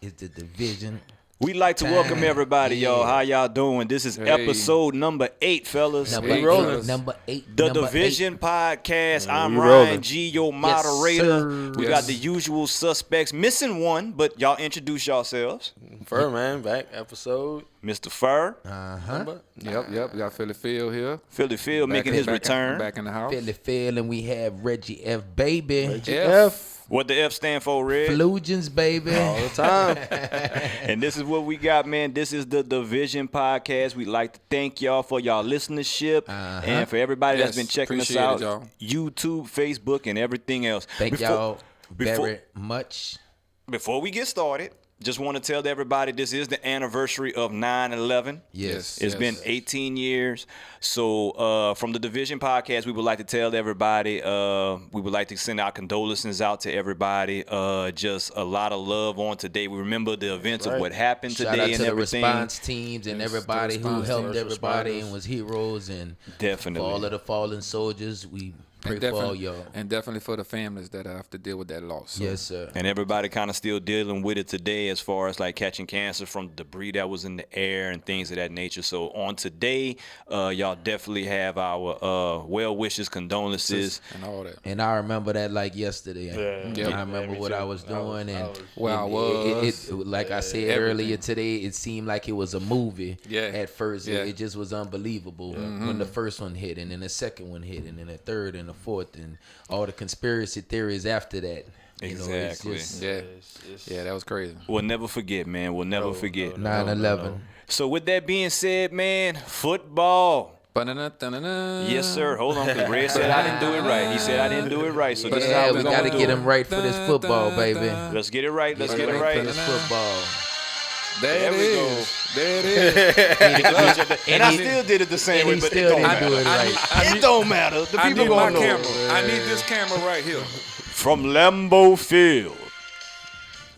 It's the division. We'd like to welcome everybody, y'all. How y'all doing? This is episode number 8, fellas. Number Hey, eight. fellas. Number 8. The Division Podcast. I'm we Ryan rolling. G, your moderator. sir. We got the usual suspects. Missing one, but y'all introduce yourselves. Fur man back episode. Mr. Fur, Number. Yep. We got Philly Phil here. Philly Phil making his return. Back in the house. Philly Phil, and we have Reggie F. Baby. F. What the F stand for, Red? Flugens, baby. All the time. And this is what we got, man. This is the Division Podcast. We'd like to thank y'all for y'all listenership and for everybody that's Yes, been checking us appreciate out. it, y'all. YouTube, Facebook, and everything else. Thank y'all very much. Before we get started, just want to tell everybody this is the anniversary of 9/11. Yes. It's been 18 years. So from the Division Podcast, we would like to tell everybody, we would like to send our condolences out to everybody. Just a lot of love on today. We remember the events of what happened Shout today out and to the everything. response teams and everybody who response helped teams. everybody Responders. and was heroes. And Definitely. for all of the fallen soldiers, we pray for all y'all. And definitely for the families that have to deal with that loss. So. Yes, sir. And everybody kind of still dealing with it today as far as like catching cancer from debris that was in the air and things of that nature. So on today, y'all definitely have our well wishes, condolences. And all that. And I remember that like yesterday. Yeah. I remember me what too. I was doing, and Where I was. like I said Everything. earlier today, it seemed like it was a movie. Yeah. At first, Yeah. it just was unbelievable when the first one hit, and then the second one hit, and then the third and the fourth, and all the conspiracy theories after that. You know, it's Exactly. just Yeah, that was crazy. We'll never forget, man. We'll never forget. 9/11. So with that being said, man, football. Ba-na-na-na-na-na. Yes, sir. Hold on, because Red said I didn't do it right. He said I didn't do it right. So this is Yeah, how we we're got to gonna get do him it. right for this football, baby. Let's get it right. Let's get it For right. this football. There it we go. is. There it is. And I still did it the same And way, he but it still don't didn't matter. do it right. It don't matter. The I people need my gonna know. camera. I need this camera right here. From Lambeau Field,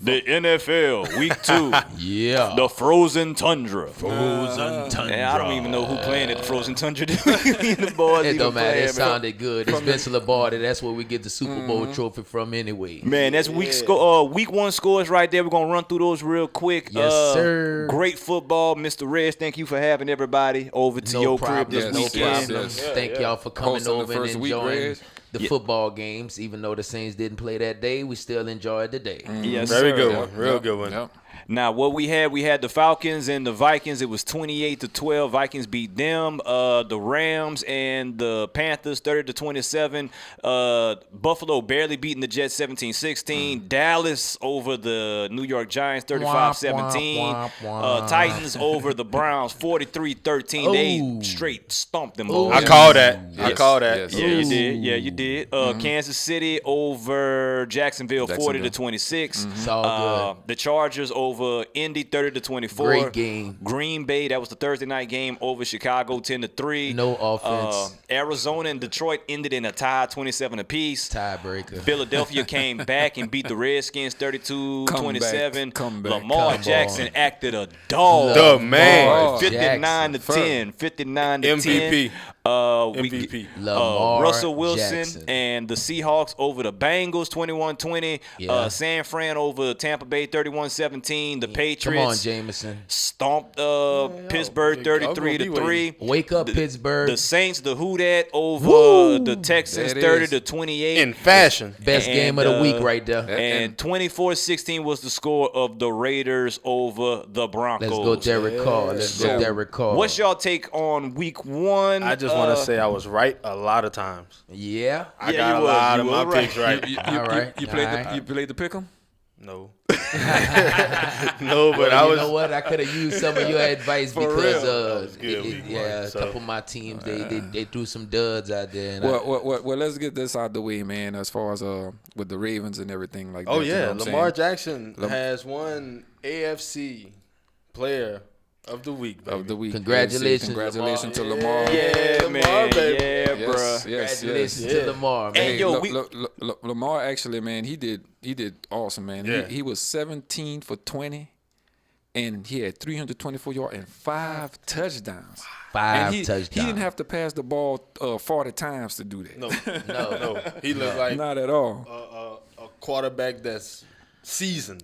the NFL Week 2, Yeah. the Frozen Tundra. Frozen Tundra. And I don't even know who playing at the Frozen Tundra. the boys It even don't matter. playing, It man. sounded good. It's Vince Lombardi. That's where we get the Super Bowl trophy from anyway. Man, that's week 1 scores right there. We're gonna run through those real quick. Yes, sir. Great football, Mr. Rez. Thank you for having everybody over to No your problem. crib this Yes, no weekend. problem. yes. Thank y'all for coming Hosting the over and first week, enjoying Reg. the football games. Even though the Saints didn't play that day, we still enjoyed the day. Yes, Very sir. good one. Real good one. Yep. Now, what we had the Falcons and the Vikings. It was 28-12. Vikings beat them. The Rams and the Panthers 30-27. Buffalo barely beating the Jets 17-16. Dallas over the New York Giants 35-17. Womp, womp. Titans over the Browns 43-13. They Ooh. straight stomped them. Ooh. boys. I call that. I Yes. call that. Yes. Yeah, you did. Yeah, you did. Kansas City over Jacksonville, 40-26. It's all good. The Chargers over Indy, 30-24. Great game. Green Bay, that was the Thursday night game over Chicago, 10-3. No offense. Arizona and Detroit ended in a tie, 27 apiece. Tiebreaker. Philadelphia came back and beat the Redskins 32-27. Come back. Lamar Come Jackson on. acted a dog. The man. 59-10. 59-10. MVP. MVP. Lamar Russell Wilson Jackson. and the Seahawks over the Bengals 21-20. Yeah. San Fran over Tampa Bay 31-17. The Patriots Come on, Jameson. stomped Pittsburgh I'll go be 33-3. Wake up, Pittsburgh. The Saints, the Who Dat over Woo! the Texans There it is. 30-28. In fashion. Best game of the week right there. And 24-16 was the score of the Raiders over the Broncos. Let's go, Derek Carr. Let's go, So, Derek Carr. What's y'all take on week 1? I just want to say I was right a lot of times. Yeah. I Yeah, got you a was. lot You of my was right. picks right. All right. You played All right. you played the pick'em? No. No, but I you was. know what? I could have used some of your advice because That was good week one, a so. couple of my teams they threw some duds out there. And Well, let's get this out the way, man. As far as with the Ravens and everything like that. Oh you know yeah, what I'm Lamar saying? Jackson has won AFC Player of the Week. Baby. Of the week. Congratulations, Congratulations to Lamar. Lamar. Yeah, Lamar, man. baby. Yeah, Yes, bruh. yes, Congratulations yes. to Yeah. Lamar, man. Hey, Hey, yo, Lamar actually, man, he did awesome, man. Yeah. He was 17 for 20, and he had 324 yards and 5 touchdowns. 5 and he touchdowns. didn't have to pass the ball 40 times to do that. No, No. no, he looked like Not at all. a quarterback that's season.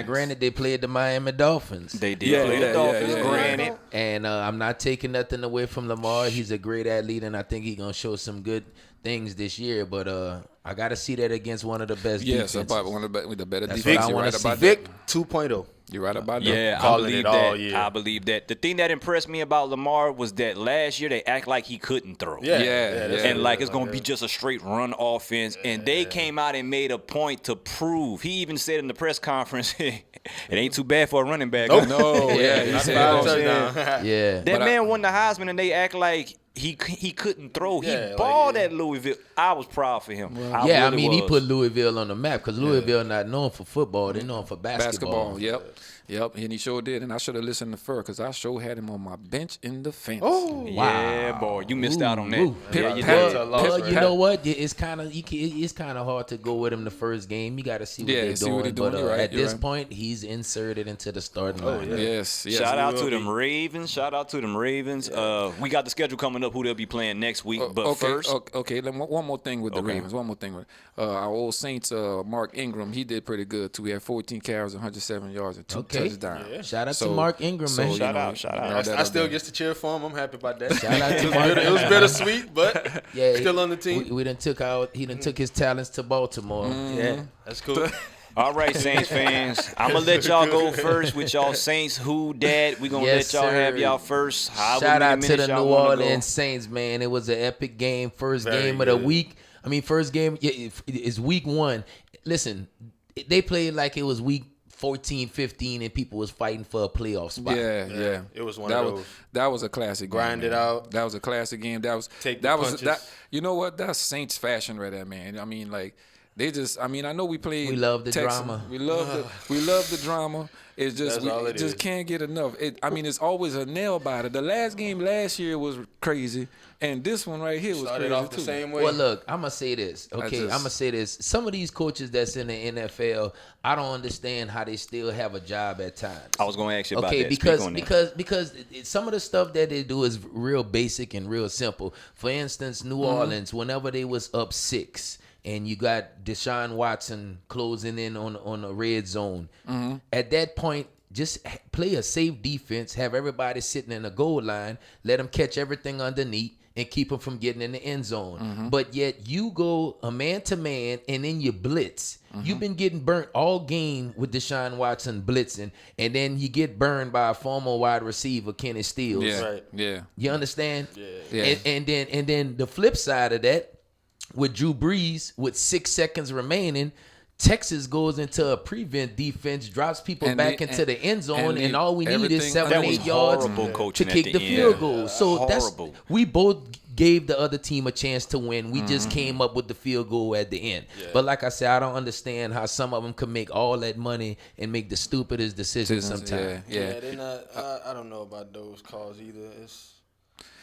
Granted, they played the Miami Dolphins. They did play the Dolphins, granted. And I'm not taking nothing away from Lamar. He's a great athlete, and I think he's gonna show some good things this year. But I got to see that against one of the best defenses. Yes, about one of the better That's defenses. what I want to see. Vic 2.0. You're right about that. Yeah, I Calling believe it all that. year. I believe that. The thing that impressed me about Lamar was that last year they act like he couldn't throw. Yeah. Yeah. And like it's gonna be just a straight run offense, and they came out and made a point to prove. He even said in the press conference, "It ain't too bad for a running back." Nope. No, yeah, he That's said five that. touchdowns. Yeah. That man won the Heisman, and they act like he couldn't throw. Yeah, He like, balled at Louisville. I was proud for him. Yeah, really he was. put Louisville on the map because Louisville not known for football. They're known for basketball. Yep, and he sure did. And I should have listened to Fur because I sure had him on my bench in the fence. Oh, Yeah, boy, you missed out on that. Ooh. Yeah, you Pep- did. Well, you know what? It's kind of hard to go with him the first game. You got to see what they're see what doing. they're doing. But You're right, at you're this right. point, he's inserted into the starting line. Yes. Shout out to will them be. Ravens. Shout out to them Ravens. We got the schedule coming up. Who they'll be playing next week. But okay, first, okay. One more thing with the Ravens. One more thing with our old Saints. Mark Ingram, he did pretty good too. He had 14 carries, 107 yards, and 2 Okay. touchdowns. Shout out to Mark Ingram, man. you Shout know, out. I still get to cheer for him. I'm happy about that. Shout out to It Mark was bittersweet, but Yeah, still on the team. We done took out. He done took his talents to Baltimore. Yeah, that's cool. all right, Saints fans. I'm gonna let y'all go first with y'all Saints. Who dat? We gonna Yes, let y'all sir. have y'all first. However Shout many out to minutes the y'all New wanna go. Orleans Saints, man. It was an epic game. First Very game of the good. week. I mean, first game is week 1. Listen, they played like it was week 14, 15, and people was fighting for a playoff spot. Yeah. It was one that of was those. that was a classic game. Grind it man. out. That was a classic game. That was Take that the was punches. that. You know what? That's Saints fashion right there, man. I mean, like they just. I mean, I know we played. We love the Texans. drama. We love the drama. It's just That's all we it just is. can't get enough. I mean, it's always a nail biter. The last game last year was crazy, and this one right here was Started crazy off too. the same way. Well, look, I'm gonna say this. Okay, just- I'm gonna say this. Some of these coaches that's in the NFL, I don't understand how they still have a job at times. I was gonna ask you about Okay, that. because Speak on that. because some of the stuff that they do is real basic and real simple. For instance, New Orleans, whenever they was up 6 and you got Deshaun Watson closing in on a red zone, at that point, just play a safe defense, have everybody sitting in the goal line, let them catch everything underneath, and keep them from getting in the end zone. But yet you go a man-to-man, and then you blitz. You've been getting burnt all game with Deshaun Watson blitzing, and then you get burned by a former wide receiver, Kenny Stills. Yeah, Right. yeah. You understand? Yeah. And then the flip side of that, with Drew Brees with 6 seconds remaining, Texas goes into a prevent defense, drops people And back they- into the end zone, and and they- all we need is everything 7, That was 8 yards horrible to coaching at kick the the end. field goal. So Horrible. we both gave the other team a chance to win. We just came up with the field goal at the end. But like I said, I don't understand how some of them can make all that money and make the stupidest decisions sometimes. Yeah. they're not. I don't know about those calls either.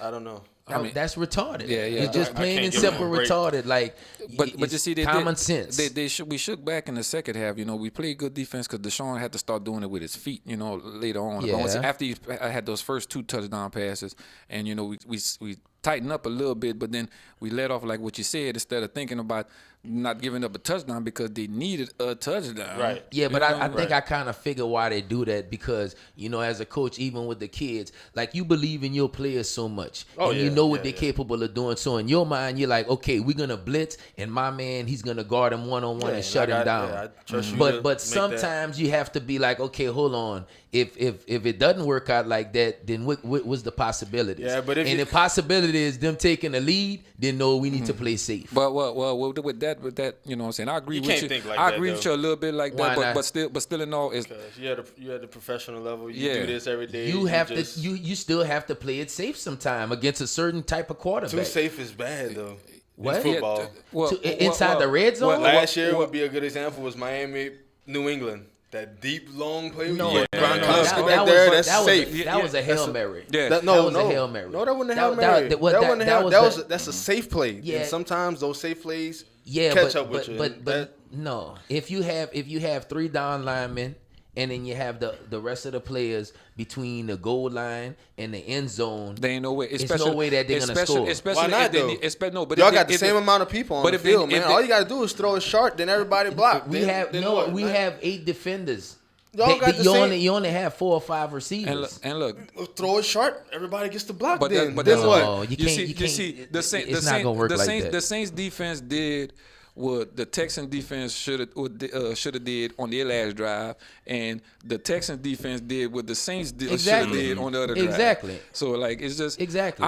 I don't know. I mean- That's retarded. Yeah, yeah. It's just I plain can't and give them simple a break. retarded. Like, But it's you see, they common did, sense. we shook back in the second half. You know, we played good defense because Deshaun had to start doing it with his feet. You know, later on. Yeah. After he had those first 2 touchdown passes, and you know, we tightened up a little bit, but then we let off like what you said instead of thinking about not giving up a touchdown because they needed a touchdown. Right. Yeah, but You I know? think I kind of figure why they do that because, you know, as a coach, even with the kids, like you believe in your players so much and you know what they're capable of doing. So in your mind, you're like, okay, we're going to blitz and my man, he's going to guard him one-on-one and shut him down. I trust you to But make sometimes you have to be like, okay, hold on. If it doesn't work out like that, then what was the possibilities? Yeah, but if and you- the possibility is them taking the lead, then no, we need to play safe. But well, with that, you know what I'm saying? I agree You with can't you. think like I that, agree with though. you a little bit like Why that, not? but still in all, it's Because you at the professional level. You Yeah. do this every day. You have just, to you still have to play it safe sometime against a certain type of quarterback. Too safe is bad though. What? In football. Yeah, well, Inside the red zone? Last year would be a good example. Was Miami, New England. That deep long play. No, Yeah. no, Gronkowski no, back there. That's that was safe. that was a Hail Mary. Yeah. That was a Hail Mary. No, that wasn't a That- Hail that- Mary. that- what- that- that was That's a safe play. Yeah. And sometimes those safe plays Yeah, catch but up with you. but no. If you have 3 down linemen and then you have the rest of the players between the goal line and the end zone. There ain't no way. There's no way that they're gonna score. Especially Why not, if they though? need, no, but Y'all if got they- the if same they- amount of people on but the if they- field, if man. they- All you gotta do is throw a short, then everybody block. We have 8 defenders. Y'all got the same- You only have 4 or 5 receivers. And look, throw it short. Everybody gets the block. but then that, but then that's what? No, you can't. see, the Saints, it's not gonna work the like Saints, that. The Saints defense did what the Texans defense should have did on their last drive, and the Texans defense did what the Saints should have Exactly. did on the other drive. Exactly. So like it's just Exactly.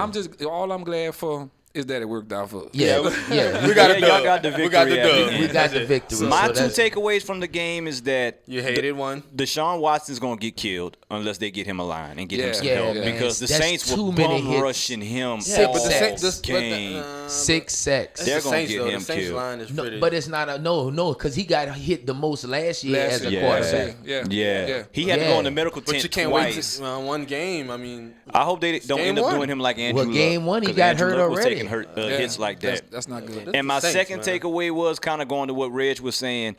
all I'm glad for is that it worked out for us. Yeah, We got a Yeah, y'all dub. got the We got the victory at the dub. end. we got the victory. My so two that's- takeaways from the game is that You hated one. Deshaun Watson's gonna get killed unless they get him a line and get him some Yeah, help man. because the That's Saints too were many bum hits. rushing him Yeah, all but the Saints- game. 6 sacks. They're the gonna Saints, get though. him The Saints killed. line is No, pretty. but it's not because he got hit the most last year Last as a year. quarterback. Yeah. He had to Yeah. go in the medical But tent you can't twice. wait one game. I mean, I hope they don't Game end up one. doing him like Andrew Well, game Luck, one, he 'cause got Andrew hurt Luck was already. taking hits like that. That's not good. And my Saints, second man. takeaway was kind of going to what Reg was saying.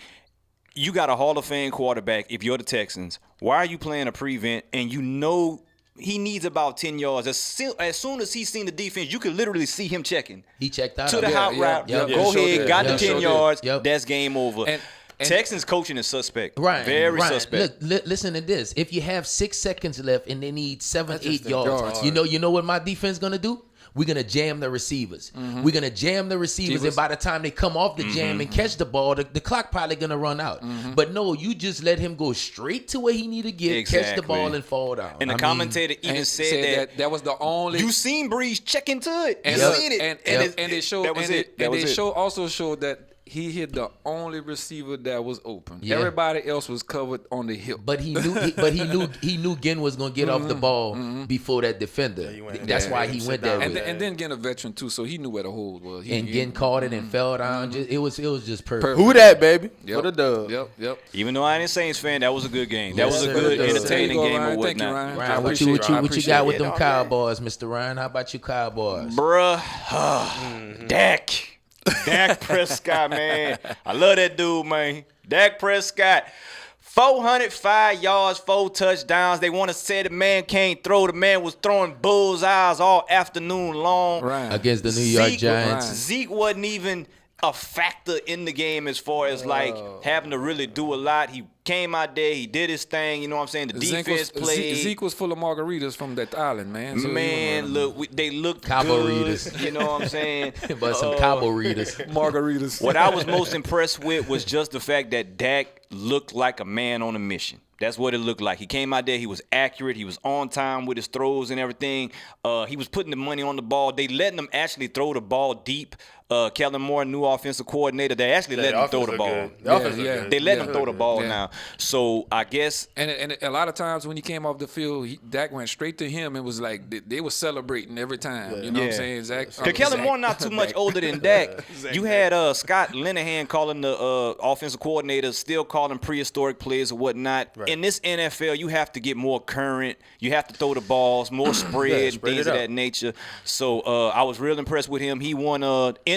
You got a Hall of Fame quarterback if you're the Texans. Why are you playing a prevent and you know he needs about 10 yards? As soon as he's seen the defense, you could literally see him checking. He checked out To of the it. hot route. Yep. Go sure ahead, did. got Yeah, the 10 sure did. yards. Yep. That's game over. And- Texans coaching is suspect. Ryan, Very Ryan, suspect. Look, listen to this. If you have 6 seconds left and they need 7, 8 just yards, yards. you know what my defense gonna do? We're gonna jam the receivers. We're gonna jam the receivers, and by the time they come off the jam and catch the ball, the clock probably gonna run out. But no, you just let him go straight to where he need to get, catch the Exactly. ball, and fall down. And the I mean, commentator even And said that that was the only. you seen Breeze check into it. And, You Yep. seen it. and they showed that was and it. They, That and was they it. also showed that he hit the only receiver that was open. Yeah. Everybody else was covered on the hip. But he knew Ginn was gonna get off the ball before that defender. he went- That's yeah, why he he sit went down. that and, way. then, and then getting a veteran too, so he knew where the hole was. He, And Ginn caught it and fell down. It was just perfect. who that, baby? Yep. For the dub. Yep. Even though I ain't a Saints fan, that was a good game. That Yes, was a sir. good, Yes, sir. entertaining There you go, game or Ryan. Thank you, whatnot. Ryan. Ryan, I what you appreciate it. I got appreciate with it. them Cowboys, Mr. Ryan? How about you Cowboys? Bruh, Dak Prescott, man. I love that dude, man. Dak Prescott. 405 yards, 4 touchdowns. They want to say the man can't throw. The man was throwing bullseyes all afternoon long. Ryan. Against the New York Zeke, Giants. Zeke wasn't even a factor in the game as far as like having to really do a lot. He came out there, he did his thing. You know what I'm saying? The defense played. Zeke was full of margaritas from that island, man. So Man, look, they looked Cabo good. Readers. You know what I'm saying? But some Cabo readers. margaritas. What I was most impressed with was just the fact that Dak looked like a man on a mission. That's what it looked like. He came out there. He was accurate. He was on time with his throws and everything. He was putting the money on the ball. They letting him actually throw the ball deep. Kellen Moore, new offensive coordinator, they actually let him throw the ball. They let him throw the ball now. So I guess And a lot of times when he came off the field, Dak went straight to him and was like they were celebrating every time. You know what I'm saying? Zach. Because Kellen Moore not too much older than Dak. You had Scott Linehan calling the offensive coordinator, still calling prehistoric plays or whatnot. Right. In this NFL, you have to get more current. You have to throw the balls, more spread, spread things it of out. that nature. So I was real impressed with him. He won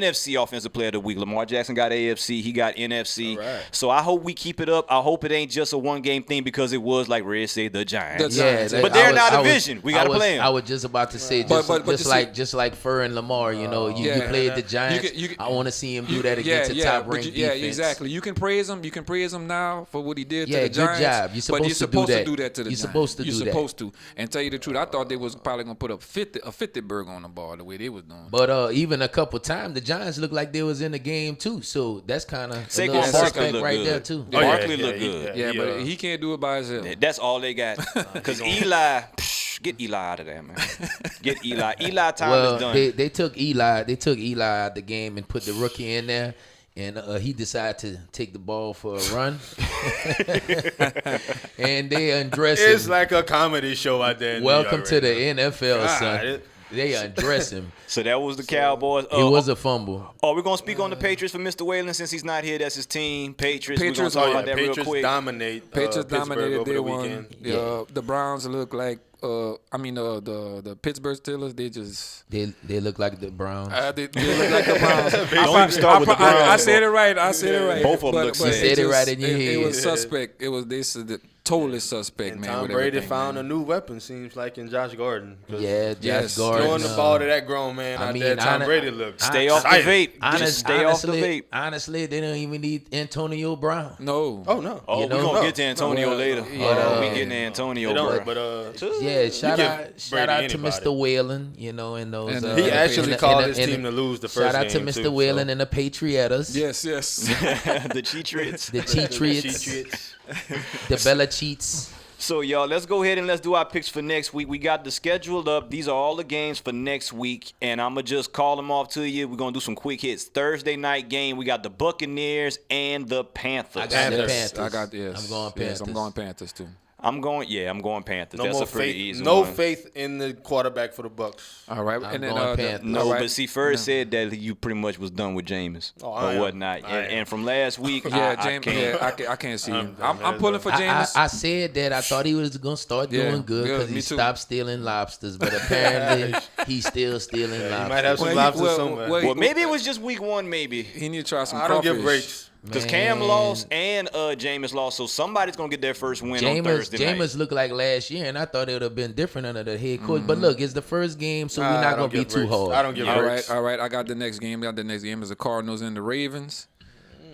NFC Offensive Player of the Week. Lamar Jackson got AFC. He got NFC. Right. So I hope we keep it up. I hope it ain't just a one-game thing because it was, like Red said, the Giants. But they're in our division. We got to play them. I was just about to say, But you see- just like Fur and Lamar, you know, you Yeah. played the Giants. You can- I want to see him do that against a top-ranked Yeah, defense. exactly. You can praise him. You can praise him now for what he did Yeah, to the good Giants. job. You're But you're supposed to do supposed to that. do that to the You're Giants. supposed to You're do that. supposed to. And tell you the truth, I thought they was probably gonna put up 50 burger on the ball the way they was doing. But even a couple times, the Giants looked like they was in the game too. So that's kind of a Saquon little Barkley suspect looked right good. there too. Barkley looked good. yeah, but he can't do it by himself. That's all they got. Because Eli, get Eli out of there, man. Get Eli. Eli time Well, is done. they took Eli. They took Eli out the game and put the rookie in there, and he decided to take the ball for a run. And they undress It's him. like a comedy show out there. In New Welcome York to right the now. NFL, God, son. They undress him. So that was the Cowboys. It was a fumble. Oh, we're going to speak on the Patriots for Mr. Whalen since he's not here. That's his team. Patriots. We're going to Patriots talk Oh, yeah, about that real Patriots quick. dominate. Patriots Pittsburgh dominated over their the one. weekend. The Browns look like the Pittsburgh Steelers, they just They look like the Browns. they look like the Browns. Don't even start with the Browns. I said it right. I said it right. Both of them look but You said it right in your It head. was suspect. It was totally suspect, And man. Tom with Brady everything, found man. a new weapon, seems like, in Josh Gordon. 'Cause Yeah, Josh Yes. Gordon. throwing the ball to that grown man I out mean, there, Tom hon- Brady looked. Stay off the excited. vape. Just stay off the vape. Honestly, they don't even need Antonio Brown. No. Oh, no. Oh, You we're know? going to get to Antonio No, later. yeah. We getting to Antonio, They don't, bro. but Yeah, shout give out Brady to anybody. Mr. Whalen, you know, and those. And, He actually called his and team to lose the first Shout out to game, Mr. too, Whalen so. and the Patriotas. Yes. The Cheatriots. The Cheatriots, the Bella Cheats. So, y'all, let's go ahead and let's do our picks for next week. We got the schedule up. These are all the games for next week, and I'm going to just call them off to you. We're going to do some quick hits. Thursday night game, we got the Buccaneers and the Panthers. I got the Panthers. Panthers. I'm going Panthers. Yes, I'm going Panthers too. I'm going Panthers. No That's more a pretty faith. easy No one. faith in the quarterback for the Bucks. All right, I'm and then going Panthers. No, all right. but see, Ferg said that you pretty much was done with Jameis Oh, I or am. whatnot. I am. And from last week, Yeah, I James. can't. Yeah, I can't see him. I'm I'm pulling for James. I said that I thought he was gonna start Yeah, doing good good, because me he too. stopped stealing lobsters, but apparently he's still stealing He lobsters. might have some Well, lobsters somewhere. Well, maybe it was just week one, maybe. He need to try some I don't crawfish. give breaks. Because Cam lost and Jameis lost, so somebody's going to get their first win on Thursday night. Jameis looked like last year, and I thought it would have been different under the head coach. But look, it's the first game, so we're I not don't gonna be give too breaks. hard. I don't give All breaks. right. I got the next game. The next game is the Cardinals and the Ravens,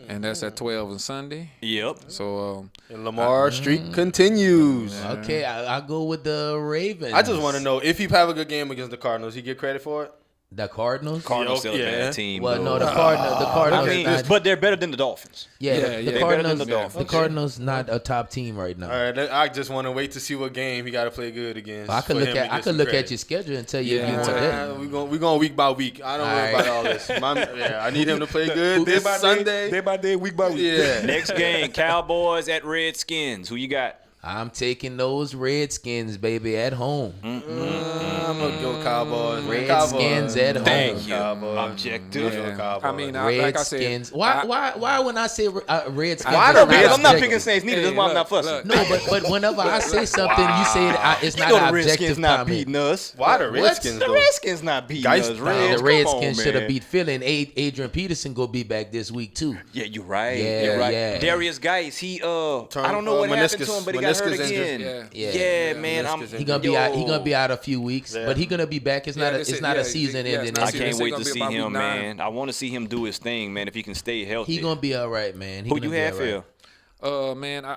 and that's at 12 on Sunday. Yep. So And Lamar streak continues. Okay, I go with the Ravens. I just want to know if he have a good game against the Cardinals, he get credit for it. the Cardinals. Cardinals still a Yeah. bad team. Well, no, though. the Cardinals. I mean, not- but they're better than the Dolphins. yeah, Yeah, the yeah. the They're better Cardinals. than the Dolphins. The Cardinals not a top team right now. All right, I just want to wait to see what game he got to play good against. I could for look him to at get I some could look credit. at your schedule and tell you if Yeah. you want that. We going week by week. I don't worry All about all this. I need him to play good this Sunday. by day, week by week. Yeah. Next game, Cowboys at Redskins. Who you got? I'm taking those Redskins, baby, at home. I'm gonna go Cowboys. man. Redskins Cowboys. at home. Thank you. Cowboys. Objective. Yeah. Cowboys. I mean, like I said, Redskins. Why when I say Redskins? Why it's the not Reds? I'm not objective? picking Saints neither. That's why I'm not fussing. look. No, but whenever I say something, you say it's You not know an the objective Redskins not comment. beating us. Why the What? Redskins? The though? Redskins not beating Guys, us. the Reds, The Redskins come on, should have man. beat Philly, and Adrian Peterson go be back this week too. Yeah, you're right. Yeah, you're right. yeah. Darius Geis, he I don't know what happened to him, but he got hurt meniscus again. injury. Yeah. Man, I'm. Meniscus He gonna be out. He gonna be out a few weeks, Yeah. but he gonna be back. It's Yeah, not. they It's said- not yeah, a season yeah, ending. it's I not injury. can't It's wait gonna to be see about week him, 9. man. I want to see him do his thing, man. If he can stay healthy. He gonna be all right, man. He Who gonna you be have all right. here? Man,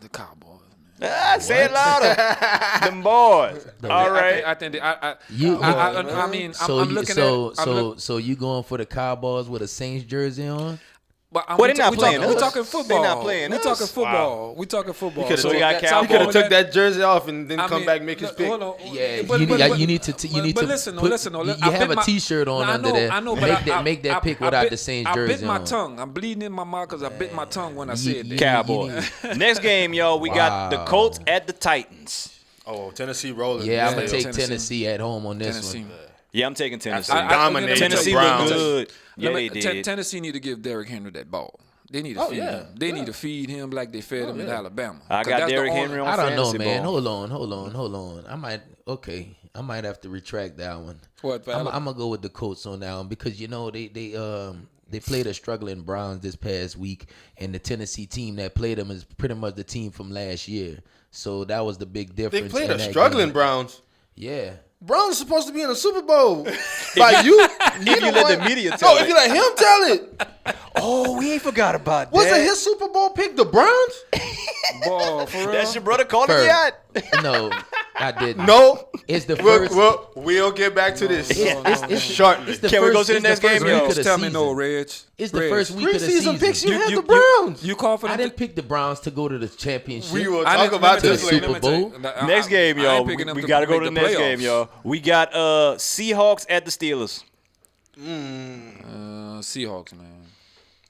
the Cowboys. Say it louder. Them boys. All right. I think You- I mean, So I'm you, looking so at. I'm so look- so you going for the Cowboys with a Saints jersey on? But Well, they're not playing We us. talking football. They're not playing We us. talking football. We talking football. could've So we got He could Cowboys. have took that jersey off and then I come mean, back and make his pick. hold on. Yeah, But- you but- need, but- you need to you need but to listen, put, listen. you I have bit a T-shirt on I under know, there. I know, but Make that pick I without bit- the Saints I jersey bit my on. tongue. I'm bleeding in my mouth because I bit my tongue when I said that. Cowboys. Next game, y'all, we got the Wow. Colts at the Titans. Oh, Tennessee rolling. Yeah, I'm Yeah, gonna take Tennessee. Tennessee at home on this Tennessee. one. Yeah, I'm taking Tennessee. Dominating Tennessee the look Browns. good. Yeah, they did. Tennessee need to give Derrick Henry that ball. They need to feed yeah. him. They need to feed him like they fed him in Alabama. I 'Cause got that's the Derrick only- Henry on I don't know, fantasy man. ball. Hold on. I might have to retract that one. What, for I'm Alabama? gonna go with the Colts on that one because you know they played a struggling Browns this past week, and the Tennessee team that played them is pretty much the team from last year. So that was the big They difference. played in a that struggling game. Browns. Yeah. Browns supposed to be in a Super Bowl. By you, If you let the media No, tell if you it. let him tell it. Oh, we ain't forgot about Was that. it his Super Bowl pick, the Browns? Ball, for real? That's your brother calling Ferg. me out. No, I didn't. No. It's the first. We'll get back to this it's shortly. It's the Can we go first- to the it's next first game, week yo? of the Just tell me season. no, Reg. It's the Reg. first week of the Preseason season. picks, you had the Browns. You call for the I didn't pick the Browns to go to the championship. We will I talk didn't- about let me this tell you, Super let me tell you. Bowl. Next game, I y'all. ain't picking them We to got to go make to the the next playoffs. game, y'all. We got Seahawks at the Steelers. Seahawks, man.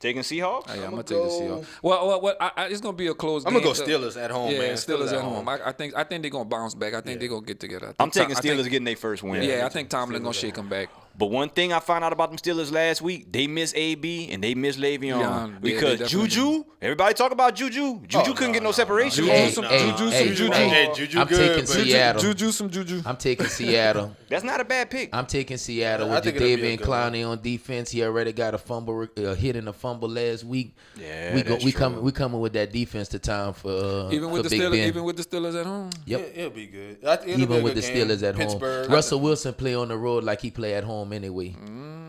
Taking Seahawks? Yeah, I'm gonna take the Seahawks. Well, it's gonna be a close I'm game. gonna go Steelers at home, Yeah, man. Steelers at home. I think they're gonna bounce back. I think they're gonna get together. I'm taking Steelers getting their first win. Yeah, I think Tomlin gonna shake them back. But one thing I found out about them Steelers last week, they miss AB and they miss Le'Veon Yeah, because they definitely Juju. Everybody talk about Juju. Juju couldn't get no separation. Juju man. some- Hey, Juju hey, some Juju. hey, Hey, Juju I'm good, taking but- Seattle. Juju some Juju. I'm taking Seattle. That's not a bad pick. I'm taking Seattle I with think it'll be a David good one. Clowney on defense. He already got a fumble, hit in a fumble last week. Yeah, we that's coming. We coming with that defense to town for Even with for the Big Steelers, Ben. even with the Steelers at home. Yep. It'll be good. I think it'll be Even a with the good game. Steelers at Pittsburgh. home, Russell Wilson play on the road like he play at home anyway.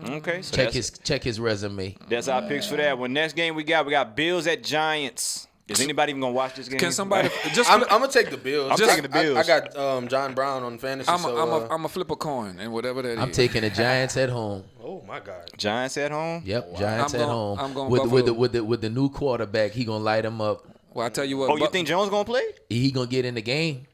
Okay, so Check his resume. that's our picks for that one. Next game we got Bills at Giants. Is anybody even gonna watch this game? Can somebody just? I'm gonna take the Bills. I'm taking the Bills. I got John Brown on fantasy. I'm a flip a coin and whatever that is. I'm taking the Giants at home. Oh my God. Giants at home? Yep, Giants I'm at going- home. I'm going with the new quarterback. He gonna light him up. Well, I tell you what. Oh, you think Jones gonna play? He gonna get in the game.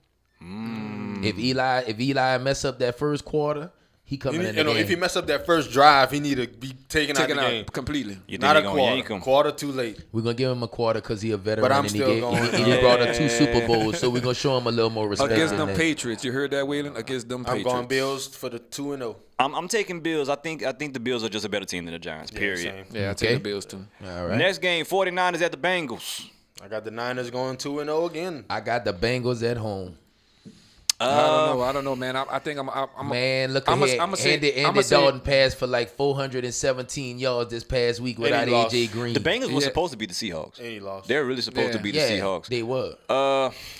If Eli mess up that first quarter, he coming in the game. If he mess up that first drive, he need to be taken out taken the out game. completely? You think Not he a gonna yank quarter. him? Quarter too late. We're gonna give him a quarter because he a veteran But I'm and still going- he brought us 2 Super Bowls, so we're gonna show him a little more respect. Against than them that. Patriots, you heard that, Waylon? Against them I'm Patriots. going Bills for the 2-0. I'm taking Bills. I think the Bills are just a better team than the Giants. Period. Same. Yeah, I Okay. take the Bills too. All right. Next game, 49ers at the Bengals. I got the Niners going 2-0 again. I got the Bengals at home. I don't know, man. I think I'm Man, look I'ma- ahead. I'ma say- Andy I'ma say- Dalton passed for like 417 yards this past week without he lost. AJ Green. The Bengals were Yeah. supposed to beat the Seahawks. And he lost. They're really supposed to beat the yeah, Seahawks. they were.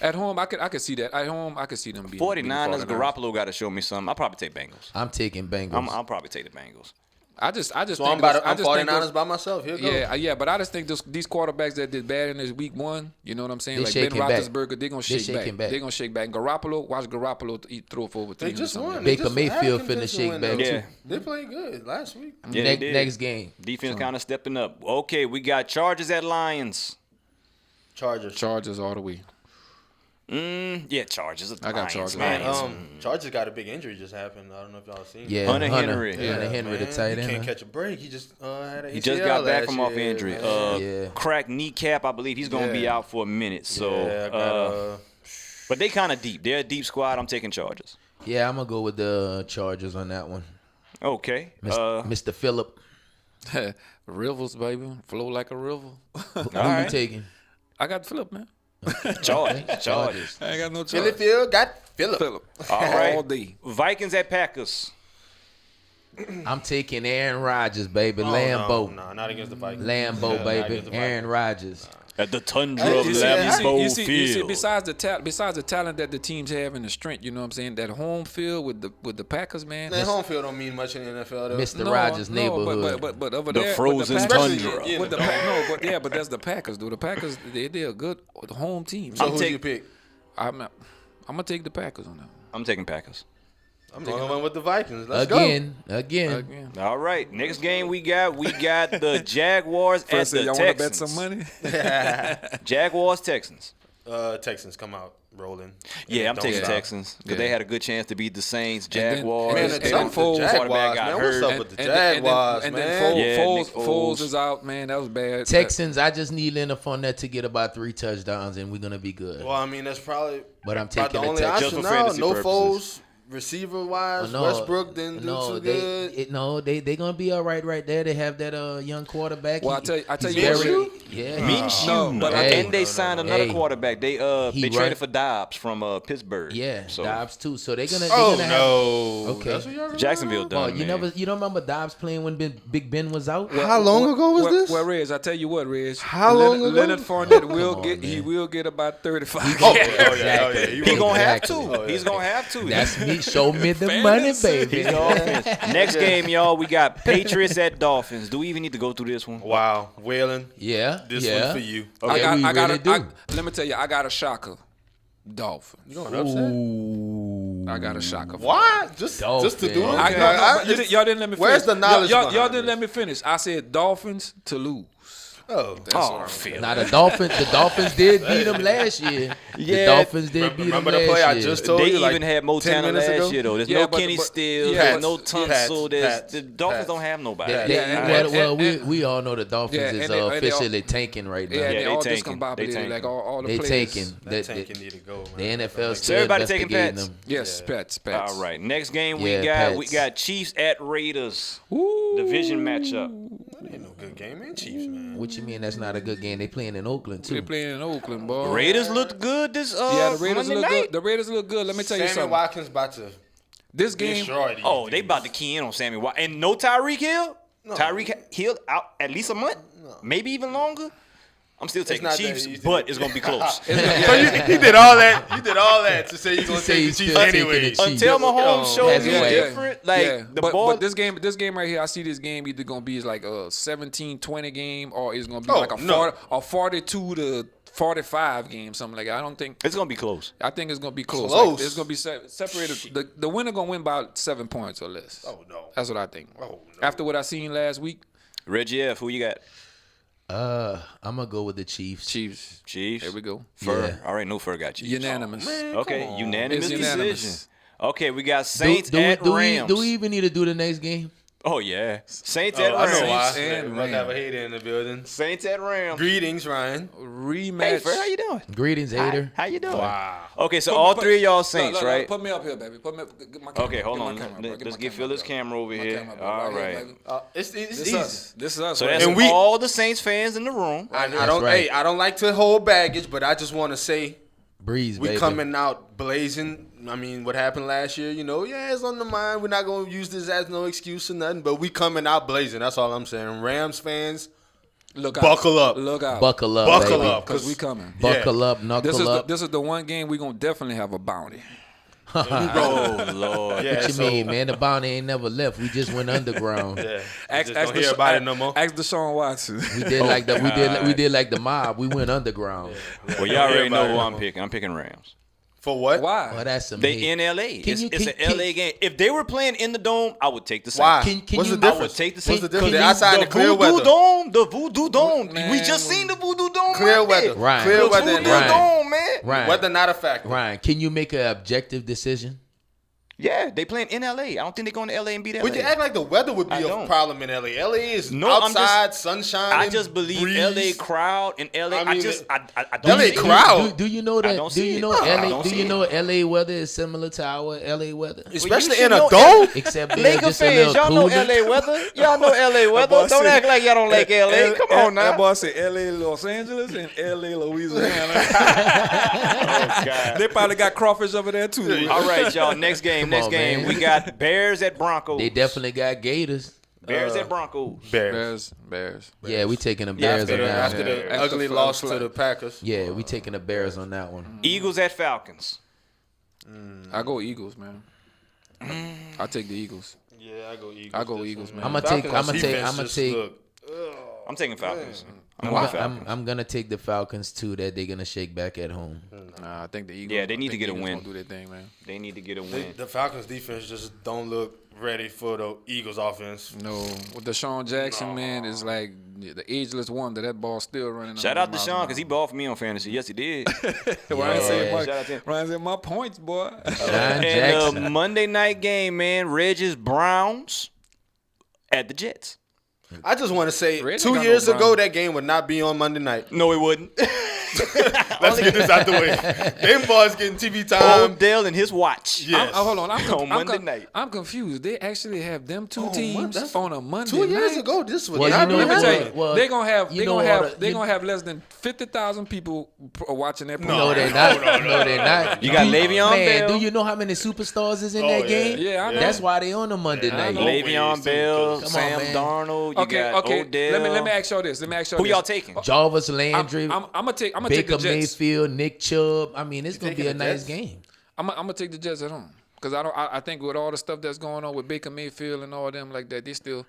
at home. I could see that. At home, I could see them beating 49ers, beating Garoppolo got to show me something. I'll probably take Bengals. I'm taking Bengals. I'll probably take the Bengals. I just So think I'm those- I I'm just think 49ers those- by myself. Here goes. Yeah, but I just think these quarterbacks that did bad in this week 1, you know what I'm saying? They Like Ben shaking back. Roethlisberger, they're gonna shake shaking back. They're gonna shake back. And Garoppolo, watch Garoppolo throw for over 300 They just something. won. Baker They just Mayfield had a finna convincing shake win, back, though. Yeah. They played good last week. Yeah, they did. Next game. Defense kind of stepping up. Okay, we got Chargers at Lions. Chargers. Chargers all the way. Yeah, Chargers. I got Chargers. Man. Chargers got a big injury just happened. I don't know if y'all seen. Yeah, Hunter Henry. Hunter Yeah, Henry, the Man, tight he end. can't huh? catch a break. He just had an He just got ACL back last from off year, injury. man. Yeah. Cracked kneecap, I believe. He's going to be Yeah. out for a minute. So, Yeah, I got, but they kind of deep. They're a deep squad. I'm taking Chargers. Yeah, I'm gonna go with the Chargers on that one. Okay. Mr. Phillip. Rivers, baby, flow like a river. Who right. you taking? I got Phillip, man. Chargers. I ain't got no choice. Philly Field got Phillip. Phillip. All right. All day. Vikings at Packers. I'm taking Aaron Rodgers, baby. Oh, Lambeau. No, not against the Vikings. Lambeau, Not baby. against the Aaron Vikings. Rodgers. At the Tundra Hey, of you see- Lambeau you see, Field. besides the talent that the teams have and the strength, you know what I'm saying? That home field with the Packers, man. Man, home field don't mean much in the NFL though. Mr. Rogers' neighborhood. But over The there, frozen with the Packers, tundra. Yeah, with the the no, but that's the Packers, dude. The Packers, they're a good home team. So I'm who take- you pick? I'm gonna take the Packers on that. I'm taking Packers. I'm going with the Vikings. Let's Again. Again. All right. Next game we got the Jaguars at First, the y'all want to bet Texans. some money? Jaguars, Texans. go. Texans come out rolling. Yeah, I'm Don't taking stop. Texans because Yeah. they had a good chance to beat the Saints. then- Jaguars. Man, and the then Texans, Foles- the quarterback Jaguars, got man. What's hurt. up with the Jaguars, and man? then Yeah, Foles, Nick Foles Foles. is out, man. That was bad. Texans, I just need Leonard Fournette to get about 3 touchdowns, and we're gonna be good. Well, I mean, that's probably But I'm about taking the the only Texans. Just option for now. fantasy No purposes. Foles, receiver wise. No, Westbrook didn't do no, too good. they gonna be all right there. They have that young quarterback. Well, I tell he's you very- what. yeah. Minshew. No, but Hey. and they signed another Hey. quarterback. They He they run- traded for Dobbs from Pittsburgh. Yeah, So Dobbs too. So they're gonna. Oh they're gonna no! Okay. That's what y'all remember? Jacksonville Have, done. you man. you don't remember Dobbs playing when Big Ben was out? How long ago was this? Well, Reg, I tell you what, Reg. How long ago? Leonard Fournette will Come on, get. He man. will get about 35. Oh, Exactly. yeah. He gonna have Exactly. to. Oh, yeah. He's gonna have to. That's me. Show me the money, baby. He's the offense. Next game, y'all, we got Patriots at Dolphins. Do we even need to go through this one? Wow, Waylon, Yeah, this yeah. one's for you. Okay, we really do. let me tell you, I got a shocker. Dolphins. You going upset? Ooh. I got a shocker. Why? Just to do it? Dolphins. Y'all didn't let me finish. Where's the knowledge Y'all behind didn't this? let me finish. I said Dolphins to lose. Oh, Phil. Now the Dolphins did beat them last year. The Yeah. Dolphins did beat them Remember last the play I year. just told They you? even like had 10 Montana minutes last ago? year, though. There's Yeah, no but- Kenny but- Stills. yeah, There's no Pats, Tunsil. Pats, The Dolphins Pats. don't have nobody. We all know the Dolphins Yeah, is and they all- officially tanking right now. Yeah, they they all tanking. discombobulated. They tanking. Like all the They players. taking. That tanking need to go, The man. NFL's So still everybody taking investigating Pats? them. Yes, Pats. All right. Next game Yeah, we Pats. got Chiefs at Raiders. Division matchup. Ain't no good game in Chiefs, man. What you mean that's not a good game? They playing in Oakland They too. playing in Oakland, boy. Raiders looked good this Yeah, the Raiders Monday look night. good. The Raiders look good. Let me tell you Sammy something. Watkins about to This game, destroy these Oh, they dudes. about to key in on Sammy Watkins. And no Tyreek Hill? Tyreek Hill out at least a month? Maybe even longer? I'm still taking not that Chiefs, easy. but it's going to be close. So you did all that. You did all that to say you're gonna say take the he's Chiefs still taking anyway. the Chiefs. Until Mahomes shows That's me right. different, like the ball. But this game right here, I see this game either gonna be like a 17-20 game or it's gonna be Oh, like a no. 42 to 45 game, something like that. I don't think. It's going to be close. I think it's gonna be close. Close. Like, it's gonna be separated. The winner gonna win by 7 points or less. Oh no. That's what I think. Oh, no. After what I seen last week, Reggie F., who you got? I'm gonna go with the Chiefs. Chiefs. Chiefs. There we go. Fur. Yeah. I already know Fur got Chiefs. Unanimous. Okay, unanimous It's decision. unanimous. Okay, we got Saints do, at do Rams. we even need to do the next game? Oh, yeah. Saints Oh, at I know Rams. why. and We must have a Rams. hater in the building. Saints at Rams. Greetings, Ryan. Rematch. Hey, Fur, how you doing? Greetings, hater. How you doing? Wow. Okay, so all three of y'all Look, Saints, look, right? Put me up here, baby. Put me up. Get my camera. Okay, hold Get my on. camera, bro. Let's my get camera, Phyllis' bro. camera over My here. camera, bro. All here, right. baby. It's This easy. us. This is us. So right that's here. And we- all the Saints fans in the room. I That's don't. right. Hey, I don't like to hold baggage, but I just want to say Breeze, we baby. coming out blazing. I mean, what happened last year? You know, yeah, it's on the mind. We're not gonna use this as no excuse or nothing, but we coming out blazing. That's all I'm saying. Rams fans, Look out. buckle up. Look out. Buckle up, Buckle baby. up. Because we coming. Buckle up, knuckle up. This is the one game we gonna definitely have a bounty. Oh, Lord. Yeah, What you so- mean, man? The bounty ain't never left. We just went underground. Yeah, Ask, just don't hear about it no more. Ask Deshaun Watson. We did like the we did like the mob. We went underground. Well, y'all already know who I'm picking. I'm picking Rams. For what? Why? Oh, that's some They hate. in LA. Can It's, you- it's can- an LA game. If they were playing in the dome, I would take the Saints. Why? Can What's you- the I difference? would take the What's the Saints. difference? Can They're you- outside the clear Voodoo weather. Dome, the Voodoo Dome. Man, We just seen the Voodoo Dome. Clear Monday. weather. Ryan. Clear The weather. Voodoo Ryan. Dome, man. Ryan, Weather not a factor. Ryan, can you make an objective decision? Yeah, they playing in LA. I don't think they're going to LA and beat LA. Would you act like the weather would be I a don't. problem in LA? LA is No, I'm just- outside, sunshine. I just believe breeze. LA crowd and LA. I I mean, just I don't LA see it. crowd. Do you know that? don't Do see you it. know No, I LA? don't Do see you it. know LA weather is similar to our LA weather? Especially should in a know dome. Except they're Laker just a fans, little y'all know cooler. LA weather. Y'all know LA weather. Don't act like y'all don't like LA. Come on now. That boy said L.A. Los Angeles and L.A. Louisiana. Oh, God. They probably got crawfish over there too. All right, y'all. Next game. on, man. We got Bears at Broncos. They definitely got Gators. Bears at Broncos. Bears. Bears. Yeah, we taking the Bears After on the, that after one. the Yeah. ugly After loss the to the Packers. Yeah, we taking the Bears on that one. Eagles at Falcons. I go Eagles, man. I take the Eagles. Yeah, I go Eagles. I go Eagles, man. I'ma take- I'ma take- I'm taking Falcons. I'm I'm, going I'm, Falcons. I'm gonna take the Falcons too. That they're gonna shake back at home. Nah, I think the Eagles. Yeah, they need I think to get a the Eagles win. gonna do their thing, man. They need to get a win. The Falcons defense just don't look ready for the Eagles offense. No, with Deshaun Jackson, man, is like the ageless wonder. That ball still running. Shout out to Sean because he balled for me on fantasy. Yes, he did. Ryan said, Yeah. Shout out to him. Ryan said, my points, boy. John And Jackson. Monday night game, man. Regis Browns at the Jets. I just want to say, Red ain't 2 got years no ago, Brown. that game would not be on Monday night. No, it wouldn't. Let's get this out the way. Them boys getting TV time. Odell and his watch. Yes. Hold on, On Monday night. I'm confused. They actually have them two teams that's- on a Monday 2 years night? ago, this was Well, not you know Let me what? tell happening. you, Well, they're gonna have you know what, they're you- gonna have less than 50,000 people watching that. No, they're not. No, they're not. You got Do Le'Veon Man, Bell. do you know how many superstars is in Oh, that yeah. game? Yeah, I know. That's why they on a Monday I night. know. Le'Veon Bell, Come on, Sam man. Darnold. You Okay, got okay. Odell. Let me ask y'all this. Who y'all taking? Jarvis Landry, I'm gonna take the Baker Jets. Mayfield, Nick Chubb. I mean, it's gonna be taking a the nice Jets? game. I'm gonna take the Jets at home because I think with all the stuff that's going on with Baker Mayfield and all them like that, they still